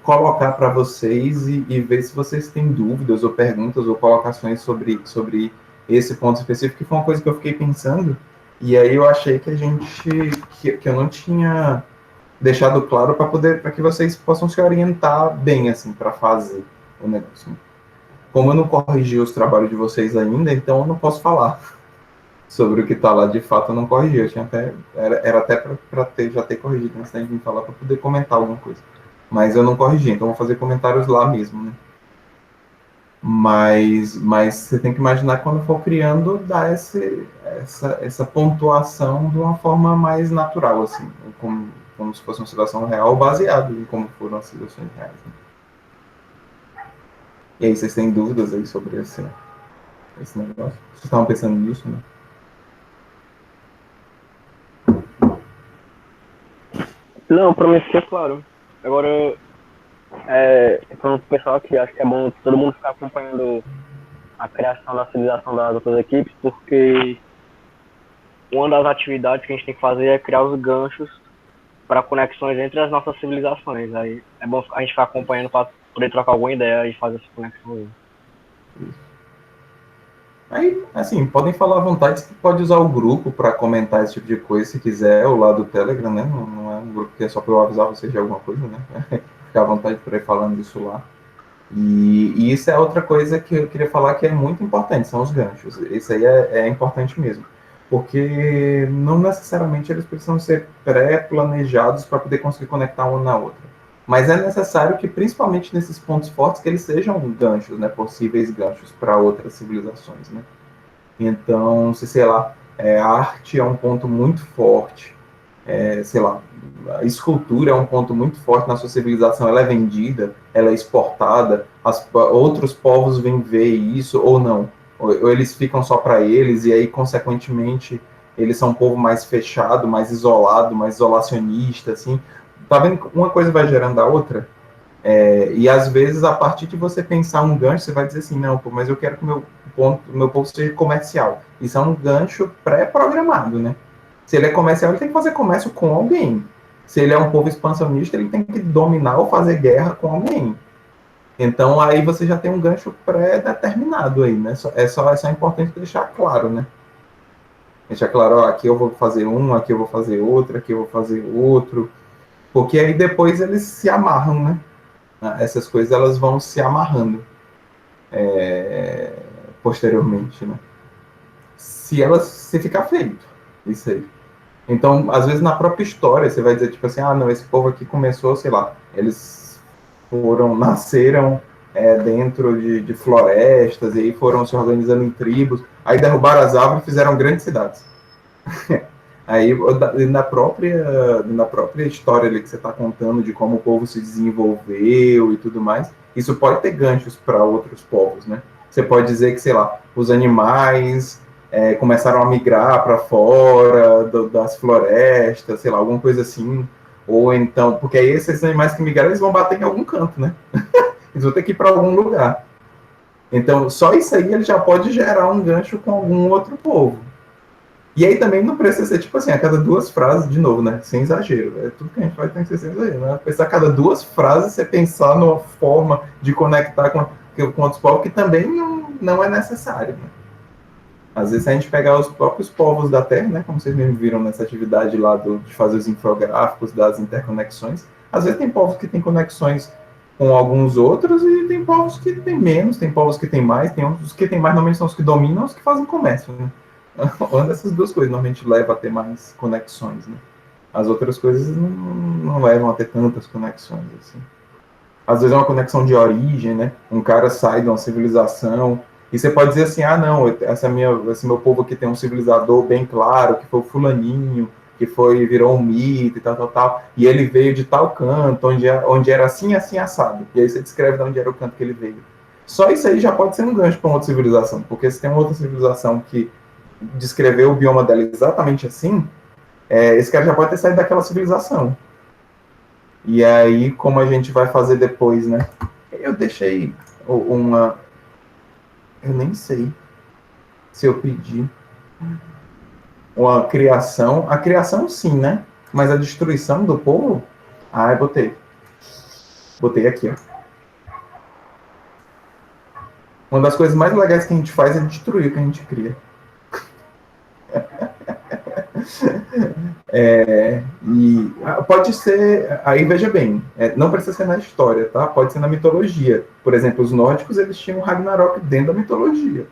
colocar para vocês e ver se vocês têm dúvidas ou perguntas ou colocações sobre esse ponto específico, que foi uma coisa que eu fiquei pensando, e aí eu achei que que eu não tinha deixado claro para que vocês possam se orientar bem, assim, para fazer o negócio. Como eu não corrigi os trabalhos de vocês ainda, então eu não posso falar sobre o que está lá de fato, eu não corrigi. Eu tinha era até para já ter corrigido antes da gente falar, para poder comentar alguma coisa. Mas eu não corrigi, então eu vou fazer comentários lá mesmo, né? Mas você tem que imaginar, quando for criando, dar essa pontuação de uma forma mais natural, assim, como se fosse uma civilização real, baseado em como foram as civilizações reais. Né? E aí, vocês têm dúvidas aí sobre esse negócio? Vocês estavam pensando nisso, né? Não, pra mim fica claro. Agora, para o pessoal que acho que é bom todo mundo ficar acompanhando a criação da civilização das outras equipes, porque uma das atividades que a gente tem que fazer é criar os ganchos para conexões entre as nossas civilizações. Aí é bom a gente ficar acompanhando para poder trocar alguma ideia e fazer essa conexão. Aí, assim, podem falar à vontade, você pode usar o grupo para comentar esse tipo de coisa, se quiser, ou lá do Telegram, né? Não é um grupo que é só para eu avisar vocês de alguma coisa, né? Ficar à vontade para ir falando isso lá. E isso é outra coisa que eu queria falar que é muito importante, são os ganchos. Isso aí é importante mesmo. Porque não necessariamente eles precisam ser pré-planejados para poder conseguir conectar uma na outra. Mas é necessário que, principalmente nesses pontos fortes, que eles sejam ganchos, né, possíveis ganchos para outras civilizações, né? Então, sei lá, a arte é um ponto muito forte, sei lá, a escultura é um ponto muito forte na sua civilização, ela é vendida, ela é exportada, outros povos vêm ver isso ou não, ou eles ficam só para eles, e aí, consequentemente, eles são um povo mais fechado, mais isolado, mais isolacionista, assim. Tá vendo que uma coisa vai gerando a outra? E às vezes, a partir de você pensar um gancho, você vai dizer assim, não, pô, mas eu quero que o meu povo seja comercial. Isso é um gancho pré-programado, né? Se ele é comercial, ele tem que fazer comércio com alguém. Se ele é um povo expansionista, ele tem que dominar ou fazer guerra com alguém. Então, aí você já tem um gancho pré-determinado aí, né? É só importante deixar claro, né? Deixar claro, ó, aqui eu vou fazer um, aqui eu vou fazer outro, aqui eu vou fazer outro. Porque aí depois eles se amarram, né? Essas coisas elas vão se amarrando posteriormente, né? Se ficar feito, isso aí. Então, às vezes na própria história você vai dizer tipo assim, não, esse povo aqui começou, sei lá, eles nasceram dentro de florestas e aí foram se organizando em tribos, aí derrubaram as árvores e fizeram grandes cidades. Aí, na própria história ali que você está contando de como o povo se desenvolveu e tudo mais, isso pode ter ganchos para outros povos, né? Você pode dizer que, sei lá, os animais começaram a migrar para fora das florestas, sei lá, alguma coisa assim. Ou então, porque aí esses animais que migraram, eles vão bater em algum canto, né? Eles vão ter que ir para algum lugar. Então, só isso aí ele já pode gerar um gancho com algum outro povo. E aí também não precisa ser, tipo assim, a cada 2 frases, de novo, né? Sem exagero. Tudo que a gente vai ter que ser sem exagero, né? Pensar a cada 2 frases, você pensar numa forma de conectar com outros povos que também não é necessário, né? Às vezes, se a gente pegar os próprios povos da Terra, né? Como vocês mesmo viram nessa atividade lá de fazer os infográficos das interconexões, às vezes tem povos que têm conexões com alguns outros e tem povos que têm menos, tem povos que têm mais, tem outros que têm mais, normalmente são os que dominam, os que fazem comércio, né? Uma dessas 2 coisas normalmente leva a ter mais conexões, né? As outras coisas não levam a ter tantas conexões, assim. Às vezes é uma conexão de origem, né? Um cara sai de uma civilização e você pode dizer assim, não, esse meu povo aqui tem um civilizador bem claro, que foi o fulaninho, que virou um mito e tal, e ele veio de tal canto, onde era assim, assim, assado. E aí você descreve de onde era o canto que ele veio. Só isso aí já pode ser um gancho para uma outra civilização, porque se tem uma outra civilização que descrever o bioma dela exatamente assim, esse cara já pode ter saído daquela civilização. E aí, como a gente vai fazer depois, né? Eu deixei eu nem sei se eu pedi uma criação. A criação, sim, né? Mas a destruição do povo, eu botei aqui, ó. Uma das coisas mais legais que a gente faz é destruir o que a gente cria. E pode ser, aí veja bem, não precisa ser na história, tá? Pode ser na mitologia. Por exemplo, os nórdicos, eles tinham Ragnarok dentro da mitologia.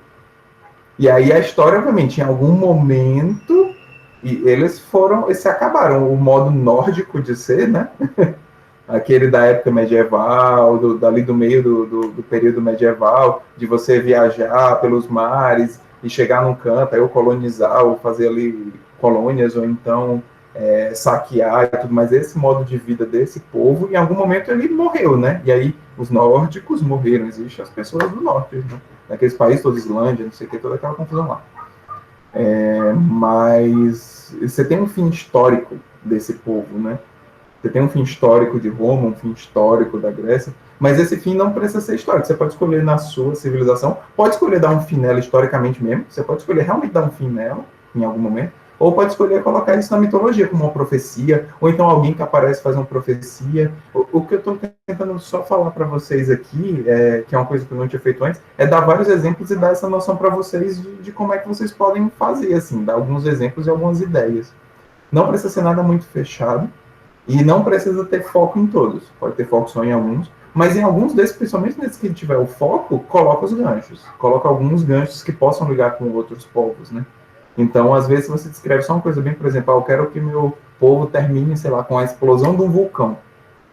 E aí a história, obviamente, em algum momento, eles se acabaram. O modo nórdico de ser, né? Aquele da época medieval, dali do meio do período medieval, de você viajar pelos mares e chegar num canto, aí ou colonizar, ou fazer ali colônias, ou então saquear e tudo mais, esse modo de vida desse povo, em algum momento ele morreu, né? E aí os nórdicos morreram, existem as pessoas do norte, né? Naqueles países, toda Islândia, não sei o que, toda aquela confusão lá. Mas você tem um fim histórico desse povo, né? Você tem um fim histórico de Roma, um fim histórico da Grécia, mas esse fim não precisa ser histórico. Você pode escolher na sua civilização, pode escolher dar um fim nela historicamente mesmo, você pode escolher realmente dar um fim nela, em algum momento, ou pode escolher colocar isso na mitologia, como uma profecia, ou então alguém que aparece faz uma profecia. O que eu estou tentando só falar para vocês aqui, que é uma coisa que eu não tinha feito antes, é dar vários exemplos e dar essa noção para vocês de como é que vocês podem fazer, assim, dar alguns exemplos e algumas ideias. Não precisa ser nada muito fechado, e não precisa ter foco em todos. Pode ter foco só em alguns, mas em alguns desses, principalmente nesses que tiver o foco, coloca os ganchos. Coloca alguns ganchos que possam ligar com outros povos, né? Então, às vezes, você descreve só uma coisa bem, por exemplo, eu quero que meu povo termine, sei lá, com a explosão de um vulcão.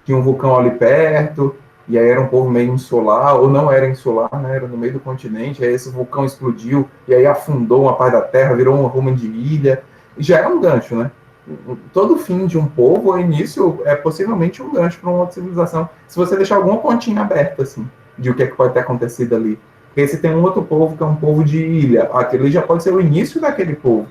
Tinha um vulcão ali perto, e aí era um povo meio insular, ou não era insular, né? Era no meio do continente, aí esse vulcão explodiu, e aí afundou uma parte da terra, virou uma ruma de ilha, e já é um gancho, né? Todo fim de um povo, o início, é possivelmente um gancho para uma outra civilização, se você deixar alguma pontinha aberta, assim, de o que pode ter acontecido ali. Porque se tem um outro povo que é um povo de ilha, aquele já pode ser o início daquele povo,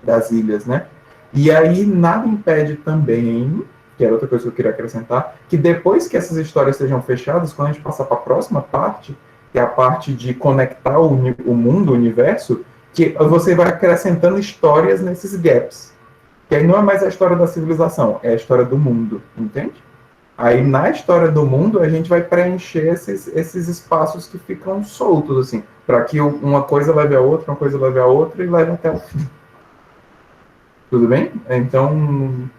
das ilhas, né? E aí nada impede também, que era outra coisa que eu queria acrescentar, que depois que essas histórias sejam fechadas, quando a gente passar para a próxima parte, que é a parte de conectar o mundo, o universo, que você vai acrescentando histórias nesses gaps. Que aí não é mais a história da civilização, é a história do mundo, entende? Aí na história do mundo a gente vai preencher esses espaços que ficam soltos, assim, para que uma coisa leve a outra, uma coisa leve a outra e leve até o fim. Tudo bem? Então,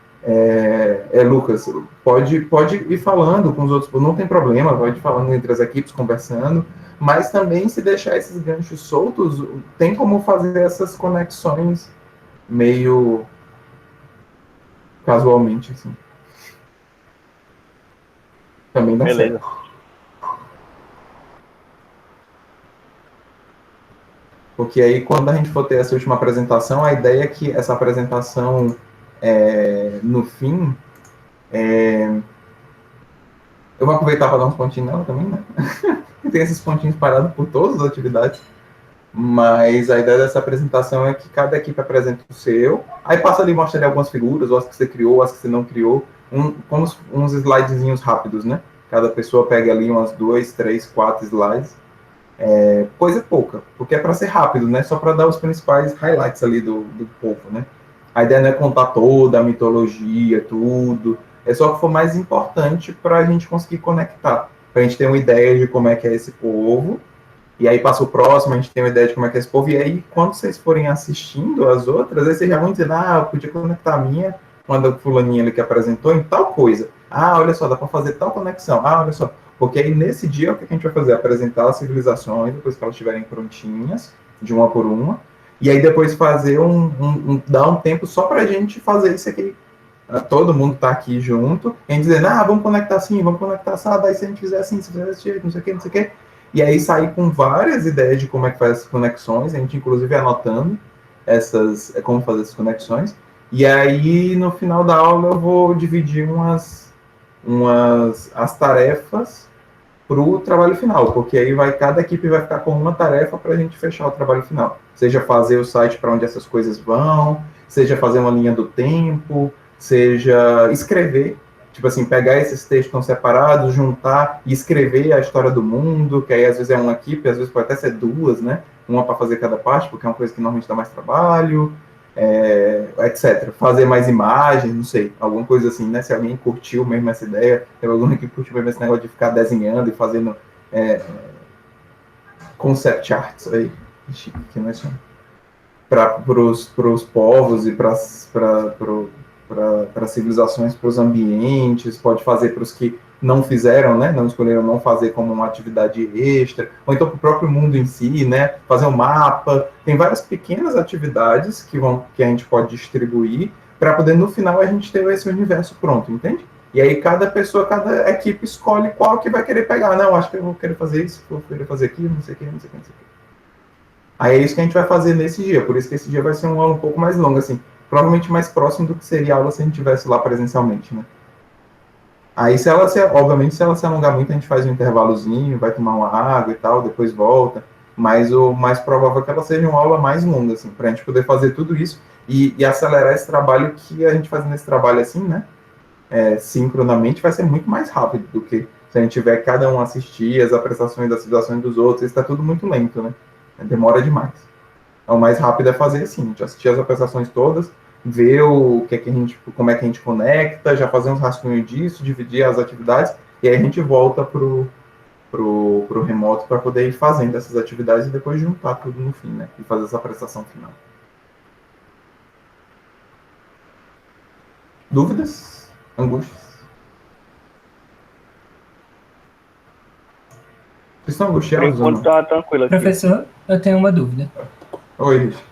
Lucas, pode ir falando com os outros, não tem problema, pode ir falando entre as equipes, conversando, mas também se deixar esses ganchos soltos, tem como fazer essas conexões meio casualmente, assim. Também dá Beleza. certo. Porque aí, quando a gente for ter essa última apresentação, a ideia é que essa apresentação, no fim, eu vou aproveitar para dar uns pontinhos nela também, né? Tem esses pontinhos parados por todas as atividades. Mas a ideia dessa apresentação é que cada equipe apresenta o seu, aí passa ali e mostra ali algumas figuras, ou as que você criou, ou as que você não criou, como uns slidezinhos rápidos, né? Cada pessoa pega ali umas 2, 3, 4 slides, coisa pouca, porque é para ser rápido, né? Só para dar os principais highlights ali do povo, né? A ideia não é contar toda a mitologia, tudo, é só o que for mais importante para a gente conseguir conectar, para a gente ter uma ideia de como é que é esse povo. E aí passa o próximo, a gente tem uma ideia de como é que é esse povo, e aí quando vocês forem assistindo as outras, aí vocês já vão dizer, eu podia conectar a minha, quando a fulaninha ali que apresentou, em tal coisa. Olha só, dá para fazer tal conexão. Olha só, porque aí nesse dia o que a gente vai fazer? Apresentar as civilizações, depois que elas estiverem prontinhas, de uma por uma, e aí depois fazer dar um tempo só para a gente fazer isso aqui. Todo mundo tá aqui junto, e a gente dizendo, vamos conectar assim, vamos conectar assim, daí se a gente fizer assim, se fizer desse jeito, não sei o que, não sei o que. E aí sair com várias ideias de como é que faz essas conexões, a gente inclusive anotando como fazer essas conexões. E aí no final da aula eu vou dividir as tarefas para o trabalho final, porque aí cada equipe vai ficar com uma tarefa para a gente fechar o trabalho final. Seja fazer o site para onde essas coisas vão, seja fazer uma linha do tempo, seja escrever. Tipo assim, pegar esses textos que estão separados, juntar e escrever a história do mundo, que aí às vezes é uma equipe, às vezes pode até ser duas, né? Uma para fazer cada parte, porque é uma coisa que normalmente dá mais trabalho, etc. Fazer mais imagens, não sei, alguma coisa assim, né? Se alguém curtiu mesmo essa ideia, tem alguém que curtiu mesmo esse negócio de ficar desenhando e fazendo concept arts aí, que nós chamamos, para os povos e para as civilizações, para os ambientes, pode fazer para os que não fizeram, né, não escolheram não fazer como uma atividade extra, ou então para o próprio mundo em si, né, fazer um mapa. Tem várias pequenas atividades que a gente pode distribuir para poder no final a gente ter esse universo pronto, entende? E aí cada equipe escolhe qual que vai querer pegar. Não, acho que eu vou querer fazer isso, vou querer fazer aquilo, não sei o que, não sei o que, não sei o que. Aí é isso que a gente vai fazer nesse dia, por isso que esse dia vai ser uma aula um pouco mais longa, assim. provavelmente mais próximo do que seria a aula se a gente estivesse lá presencialmente, né? Aí, obviamente, se ela se alongar muito, a gente faz um intervalozinho, vai tomar uma água e tal, depois volta. Mas o mais provável é que ela seja uma aula mais longa, assim, para a gente poder fazer tudo isso e acelerar esse trabalho que a gente fazendo esse trabalho assim, né? Sincronamente, vai ser muito mais rápido do que se a gente tiver cada um assistir as apresentações das civilizações dos outros. Isso está tudo muito lento, né? Demora demais. Então, o mais rápido é fazer assim, a gente assistir as apresentações todas, ver como é que a gente conecta, já fazer uns rascunhos disso, dividir as atividades, e aí a gente volta pro remoto para poder ir fazendo essas atividades e depois juntar tudo no fim, né? E fazer essa apresentação final. Dúvidas? Angústias? Vocês estão Por angustiados ou enquanto não? tá tranquilo aqui. Professor, eu tenho uma dúvida. Oi, Richard.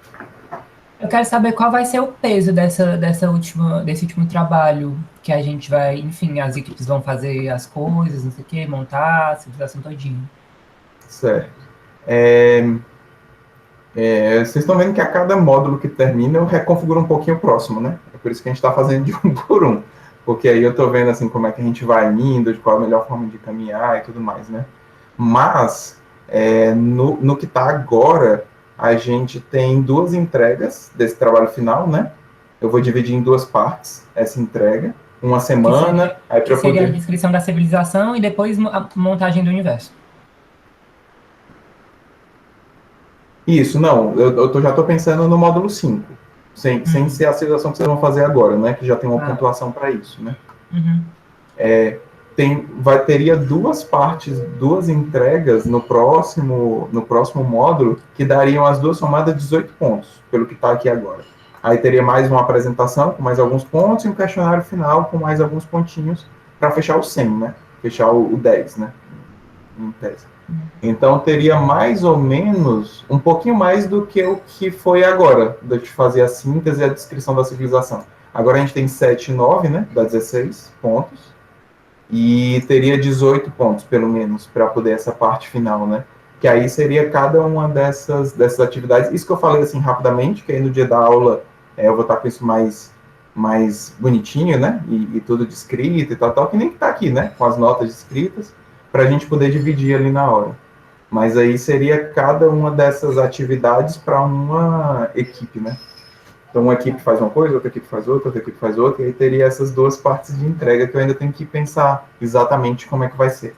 Eu quero saber qual vai ser o peso desse último trabalho que a gente vai, enfim, as equipes vão fazer as coisas, não sei o quê, montar a civilização todinha. Certo. Vocês estão vendo que a cada módulo que termina eu reconfiguro um pouquinho o próximo, né? É por isso que a gente está fazendo de um por um. Porque aí eu estou vendo assim como é que a gente vai indo, de qual a melhor forma de caminhar e tudo mais, né? Mas, no que está agora, a gente tem 2 entregas desse trabalho final, né? Eu vou dividir em 2 partes essa entrega. Uma semana, aí para Seria a poder... descrição da civilização e depois a montagem do universo. Isso, não, já estou pensando no módulo 5, sem ser a civilização que vocês vão fazer agora, né? Que já tem uma pontuação para isso, né? Uhum. Teria 2 partes, 2 entregas no próximo módulo, que dariam as 2 somadas 18 pontos, pelo que está aqui agora. Aí teria mais uma apresentação com mais alguns pontos e um questionário final com mais alguns pontinhos para fechar o 100, né? Fechar o 10, né? Em tese. Então teria mais ou menos, um pouquinho mais do que o que foi agora, de fazer a síntese e a descrição da civilização. Agora a gente tem 7 e 9, né? Dá 16 pontos. E teria 18 pontos, pelo menos, para poder essa parte final, né? Que aí seria cada uma dessas atividades. Isso que eu falei, assim, rapidamente, que aí no dia da aula eu vou estar com isso mais bonitinho, né? E tudo descrito e tal, que nem que tá aqui, né? Com as notas escritas, para a gente poder dividir ali na hora. Mas aí seria cada uma dessas atividades para uma equipe, né? Então, uma equipe faz uma coisa, outra equipe faz outra equipe faz outra, e aí teria essas 2 partes de entrega que eu ainda tenho que pensar exatamente como é que vai ser.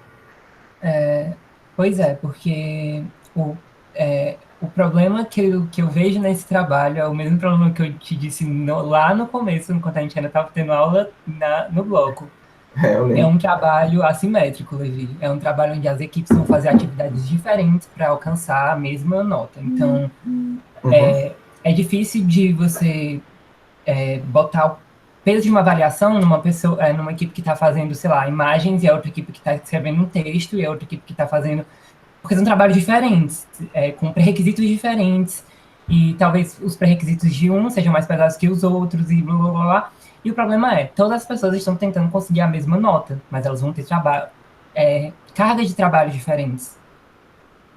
Pois é, porque o problema que eu vejo nesse trabalho é o mesmo problema que eu te disse lá no começo, enquanto a gente ainda estava tendo aula no bloco. É um trabalho assimétrico, Levi. É um trabalho onde as equipes vão fazer atividades diferentes para alcançar a mesma nota. Então, é difícil de você botar o peso de uma avaliação numa equipe que está fazendo, sei lá, imagens, e a outra equipe que está escrevendo um texto, e a outra equipe que está fazendo... Porque são trabalhos diferentes, com pré-requisitos diferentes, e talvez os pré-requisitos de um sejam mais pesados que os outros, e blá, blá, blá, blá. E o problema é, todas as pessoas estão tentando conseguir a mesma nota, mas elas vão ter cargas de trabalho diferentes.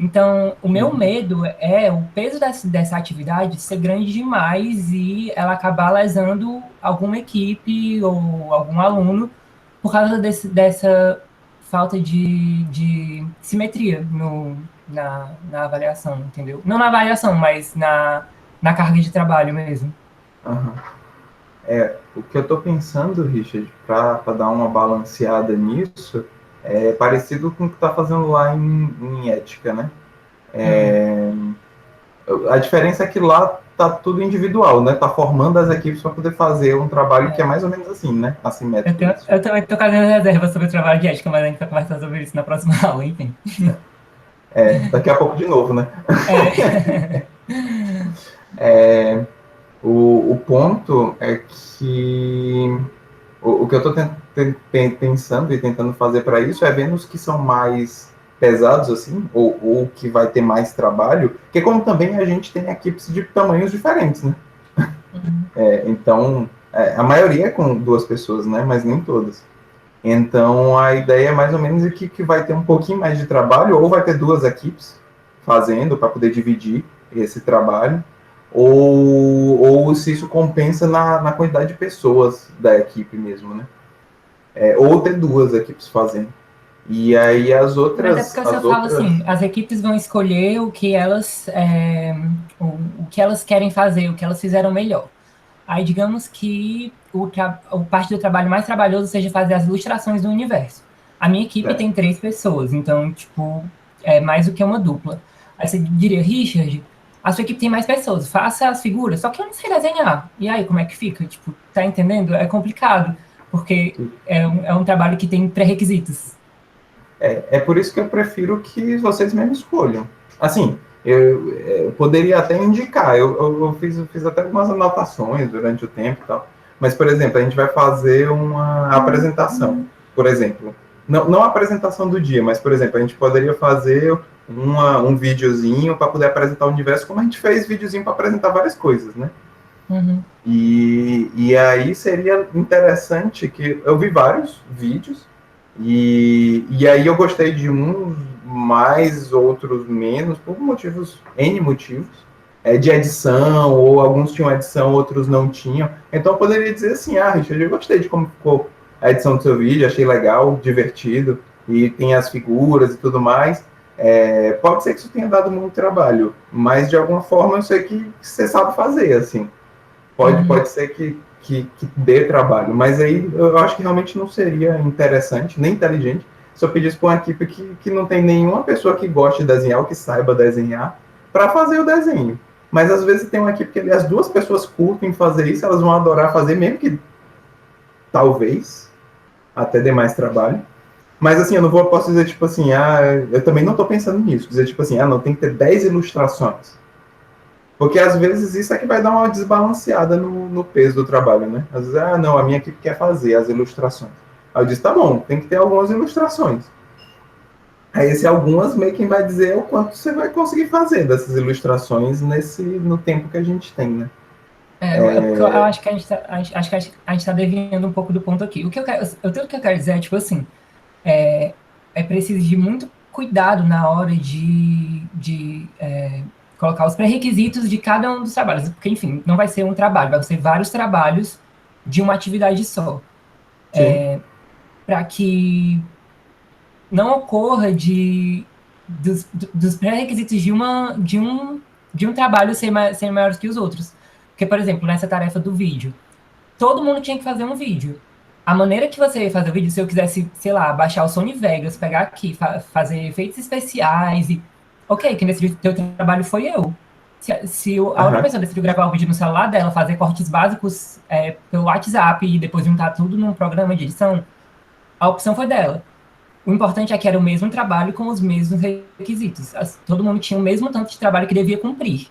Então, o meu medo é o peso dessa atividade ser grande demais e ela acabar lesando alguma equipe ou algum aluno por causa dessa falta de simetria na avaliação, entendeu? Não na avaliação, mas na carga de trabalho mesmo. Uhum. O que eu estou pensando, Richard, para dar uma balanceada nisso, é parecido com o que está fazendo lá em ética, né? A diferença é que lá tá tudo individual, né? Tá formando as equipes para poder fazer um trabalho que é mais ou menos assim, né? Assimétrico. Eu também estou fazendo reserva sobre o trabalho de ética, mas a gente vai conversar sobre isso na próxima aula, enfim. Daqui a pouco de novo, né? O ponto é que o que eu estou pensando e tentando fazer para isso é ver nos que são mais pesados, assim, ou que vai ter mais trabalho, porque como também a gente tem equipes de tamanhos diferentes, né? Então, a maioria é com 2 pessoas, né? Mas nem todas. Então, a ideia é mais ou menos que vai ter um pouquinho mais de trabalho, ou vai ter 2 equipes fazendo para poder dividir esse trabalho, ou se isso compensa na quantidade de pessoas da equipe mesmo, né? Ou ter duas equipes fazendo. E aí as outras... Mas é porque eu falo assim, as equipes vão escolher o que elas querem fazer, o que elas fizeram melhor. Aí digamos que o parte do trabalho mais trabalhoso seja fazer as ilustrações do universo. A minha equipe tem 3 pessoas, então, tipo, é mais do que uma dupla. Aí você diria, Richard, a sua equipe tem mais pessoas, faça as figuras, só que eu não sei desenhar. E aí, como é que fica? Tipo, tá entendendo? É complicado, porque é um trabalho que tem pré-requisitos. É por isso que eu prefiro que vocês mesmo escolham. Assim, eu poderia até indicar, eu fiz até algumas anotações durante o tempo e tal, mas, por exemplo, a gente vai fazer uma apresentação, por exemplo. Não a apresentação do dia, mas, por exemplo, a gente poderia fazer um videozinho para poder apresentar o universo, como a gente fez videozinho para apresentar várias coisas, né? Uhum. E aí seria interessante que eu vi vários vídeos, e aí eu gostei de uns mais, outros menos, por N motivos, de edição, ou alguns tinham edição, outros não tinham. Então eu poderia dizer assim, Richard, eu gostei de como ficou a edição do seu vídeo, achei legal, divertido, e tem as figuras e tudo mais. Pode ser que isso tenha dado muito trabalho, mas de alguma forma eu sei que você sabe fazer, assim. Pode ser que dê trabalho, mas aí eu acho que realmente não seria interessante, nem inteligente, se eu pedisse para uma equipe que não tem nenhuma pessoa que goste de desenhar ou que saiba desenhar, para fazer o desenho. Mas às vezes tem uma equipe que as 2 pessoas curtem fazer isso, elas vão adorar fazer, mesmo que talvez até dê mais trabalho. Mas assim, eu não posso dizer tipo assim, eu também não estou pensando nisso, dizer tipo assim, não, tem que ter 10 ilustrações. Porque às vezes isso é que vai dar uma desbalanceada no peso do trabalho, né? Às vezes, não, a minha equipe quer fazer as ilustrações. Aí eu disse, tá bom, tem que ter algumas ilustrações. Aí esse algumas meio que vai dizer o quanto você vai conseguir fazer dessas ilustrações no tempo que a gente tem, né? Porque eu acho que a gente tá desviando um pouco do ponto aqui. O que eu quero dizer é, tipo assim, é preciso de muito cuidado na hora de colocar os pré-requisitos de cada um dos trabalhos, porque, enfim, não vai ser um trabalho, vai ser vários trabalhos de uma atividade só. Para que não ocorra dos pré-requisitos de um trabalho ser maiores que os outros. Porque, por exemplo, nessa tarefa do vídeo, todo mundo tinha que fazer um vídeo. A maneira que você ia fazer o vídeo, se eu quisesse, sei lá, baixar o Sony Vegas, pegar aqui, fazer efeitos especiais e... Ok, quem decidiu o teu trabalho foi eu. Se a outra pessoa decidiu gravar o vídeo no celular dela, fazer cortes básicos pelo WhatsApp e depois juntar tudo num programa de edição, a opção foi dela. O importante é que era o mesmo trabalho com os mesmos requisitos. Todo mundo tinha o mesmo tanto de trabalho que devia cumprir.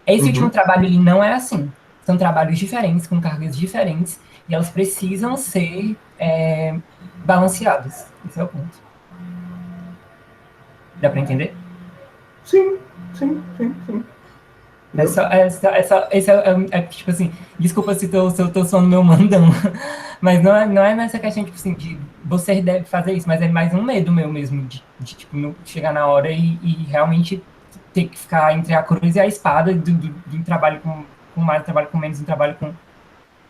Esse último trabalho, ele não é assim. São trabalhos diferentes, com cargas diferentes, e elas precisam ser balanceadas. Esse é o ponto. Dá para entender? Sim. Tipo assim, desculpa se eu tô soando meu mandão, mas não é nessa questão, tipo assim, de você deve fazer isso, mas é mais um medo meu mesmo, de tipo, chegar na hora e realmente ter que ficar entre a cruz e a espada do trabalho com mais, trabalho com menos, um trabalho com...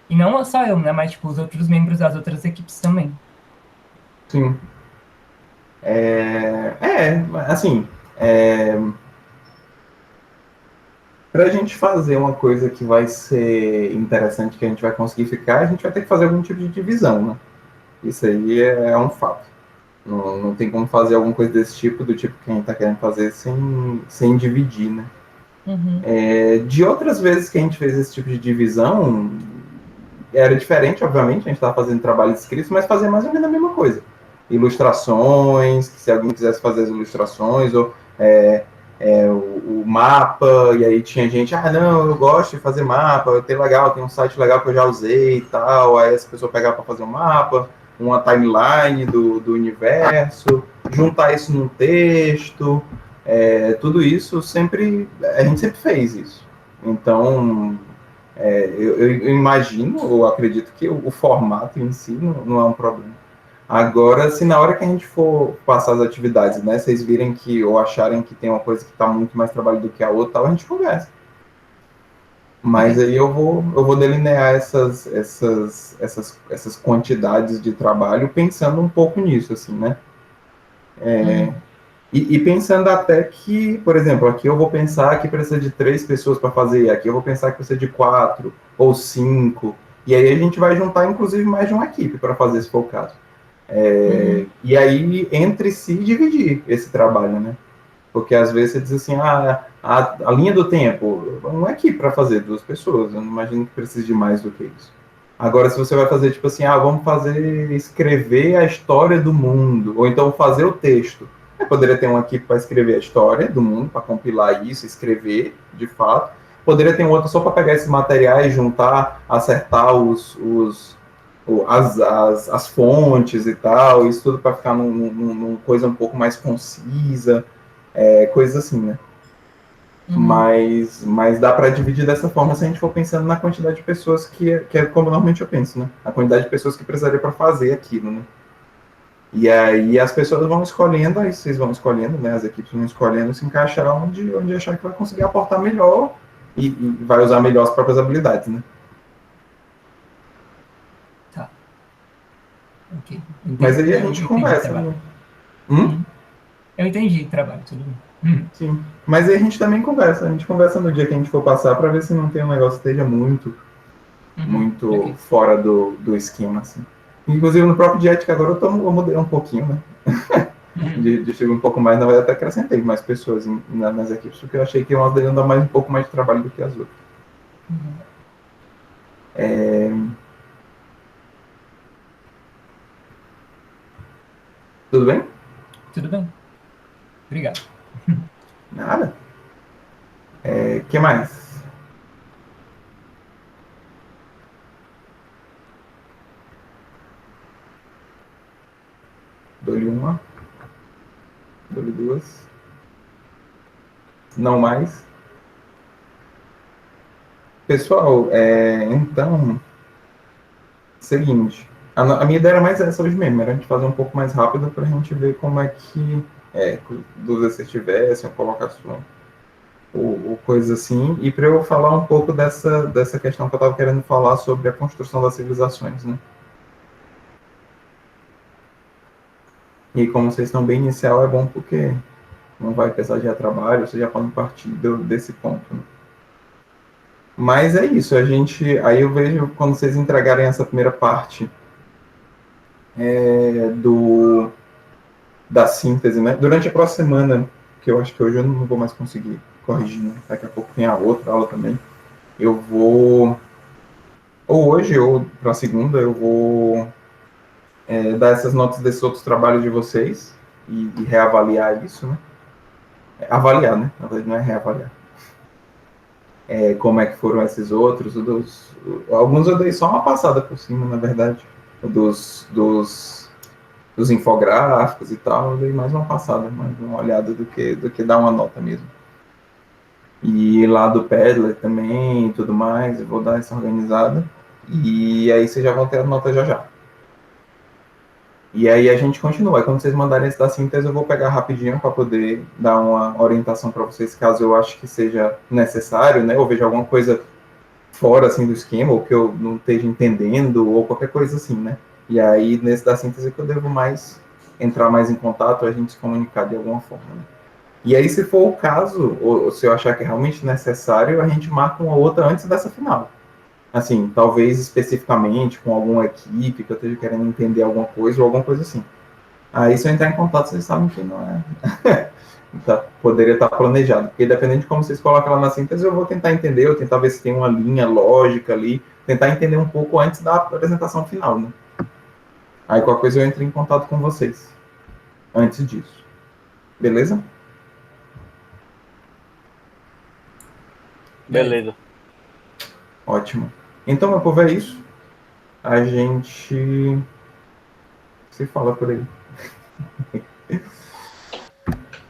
E não só eu, né, mas tipo, os outros membros das outras equipes também. Sim. Assim... Para a gente fazer uma coisa que vai ser interessante, que a gente vai conseguir ficar, a gente vai ter que fazer algum tipo de divisão, né? Isso aí é um fato. Não tem como fazer alguma coisa desse tipo, do tipo que a gente está querendo fazer, sem dividir, né? De outras vezes que a gente fez esse tipo de divisão, era diferente, obviamente, a gente estava fazendo trabalhos escritos, mas fazia mais ou menos a mesma coisa. Ilustrações, que se alguém quisesse fazer as ilustrações, ou o mapa, e aí tinha gente, não, eu gosto de fazer mapa, tem um site legal que eu já usei e tal, aí essa pessoa pegava para fazer um mapa, uma timeline do universo, juntar isso num texto, tudo isso a gente sempre fez isso. Então, eu imagino, ou acredito que o formato em si não é um problema. Agora, se na hora que a gente for passar as atividades, né, vocês virem ou acharem que tem uma coisa que está muito mais trabalho do que a outra, tal, a gente conversa. Mas aí eu vou delinear essas quantidades de trabalho pensando um pouco nisso, assim, né? E pensando até que, por exemplo, aqui eu vou pensar que precisa de 3 pessoas para fazer, aqui eu vou pensar que precisa de 4 ou 5, e aí a gente vai juntar, inclusive, mais de uma equipe para fazer, se for o caso. E aí, entre si, dividir esse trabalho, né? Porque às vezes você diz assim, a linha do tempo, uma equipe para fazer, 2 pessoas, eu não imagino que precise de mais do que isso. Agora, se você vai fazer, tipo assim, vamos fazer, escrever a história do mundo, ou então fazer o texto. Eu poderia ter uma equipe para escrever a história do mundo, para compilar isso, escrever, de fato. Poderia ter outra só para pegar esses materiais, juntar, acertar as fontes e tal, isso tudo para ficar numa coisa um pouco mais concisa, coisas assim, né? Mas dá para dividir dessa forma se a gente for pensando na quantidade de pessoas que é como normalmente eu penso, né? A quantidade de pessoas que precisaria para fazer aquilo, né? E aí as pessoas vão escolhendo, aí vocês vão escolhendo, né? As equipes vão escolhendo se encaixar onde achar que vai conseguir aportar melhor e vai usar melhor as próprias habilidades, né? Tá. Ok. Mas aí a gente conversa, né? Eu entendi o trabalho, tudo bem. Sim. Mas aí a gente também conversa. A gente conversa no dia que a gente for passar para ver se não tem um negócio que esteja muito Ok. fora do esquema, assim. Inclusive, no próprio de ética agora eu mudei um pouquinho, né? De chegar um pouco mais, na verdade, até acrescentei mais pessoas nas equipes, porque eu achei que umas deveriam dar um pouco mais de trabalho do que as outras. Tudo bem? Tudo bem. Obrigado. Nada. Que mais? Dou-lhe uma. Dou-lhe 2. Não mais. Pessoal, então, seguinte, a minha ideia era mais essa hoje mesmo, era a gente fazer um pouco mais rápido para a gente ver como é que, dúvidas se tivessem, colocações, ou coisa assim, e para eu falar um pouco dessa questão que eu estava querendo falar sobre a construção das civilizações, né? E como vocês estão bem inicial, é bom porque não vai pesar de trabalho, vocês já podem partir desse ponto, né? Mas é isso, aí eu vejo quando vocês entregarem essa primeira parte da síntese, né? Durante a próxima semana, que eu acho que hoje eu não vou mais conseguir corrigir, né? Daqui a pouco tem a outra aula também. Eu vou, ou hoje ou para a segunda, eu vou dar essas notas desses outros trabalhos de vocês e reavaliar isso, né? Avaliar, né? Na verdade não é reavaliar. Como é que foram esses outros, alguns eu dei só uma passada por cima, na verdade, dos infográficos e tal, eu dei mais uma passada, mais uma olhada do que dar uma nota mesmo. E lá do Padlet também, e tudo mais, eu vou dar essa organizada, e aí vocês já vão ter a nota já. E aí a gente continua. Aí quando vocês mandarem esse da síntese, eu vou pegar rapidinho para poder dar uma orientação para vocês, caso eu ache que seja necessário, né? Ou veja alguma coisa fora, assim, do esquema, ou que eu não esteja entendendo, ou qualquer coisa assim, né? E aí, nesse da síntese, que eu devo entrar mais em contato, a gente se comunicar de alguma forma, né? E aí, se for o caso, ou se eu achar que é realmente necessário, a gente marca uma outra antes dessa final. Assim, talvez especificamente com alguma equipe que eu esteja querendo entender alguma coisa ou alguma coisa assim. Aí, se eu entrar em contato, vocês sabem que não é... poderia estar planejado, porque dependendo de como vocês colocam lá na síntese, eu vou tentar entender, eu tentar ver se tem uma linha lógica ali, tentar entender um pouco antes da apresentação final, né? Aí, qualquer coisa, eu entro em contato com vocês antes disso. Beleza? Beleza. Ótimo. Então, meu povo, é isso. A gente se fala por aí.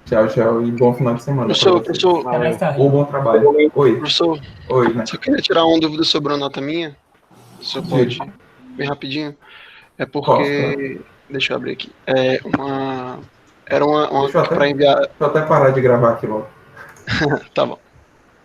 Tchau, e bom final de semana. Professor, Até mais tarde. Ou bom trabalho. Oi. Professor, Né? só queria tirar uma dúvida sobre uma nota minha. O senhor pode, bem rapidinho? É porque... Deixa eu abrir aqui. Era uma Deixa eu para enviar... Deixa eu até parar de gravar aqui logo. Tá bom.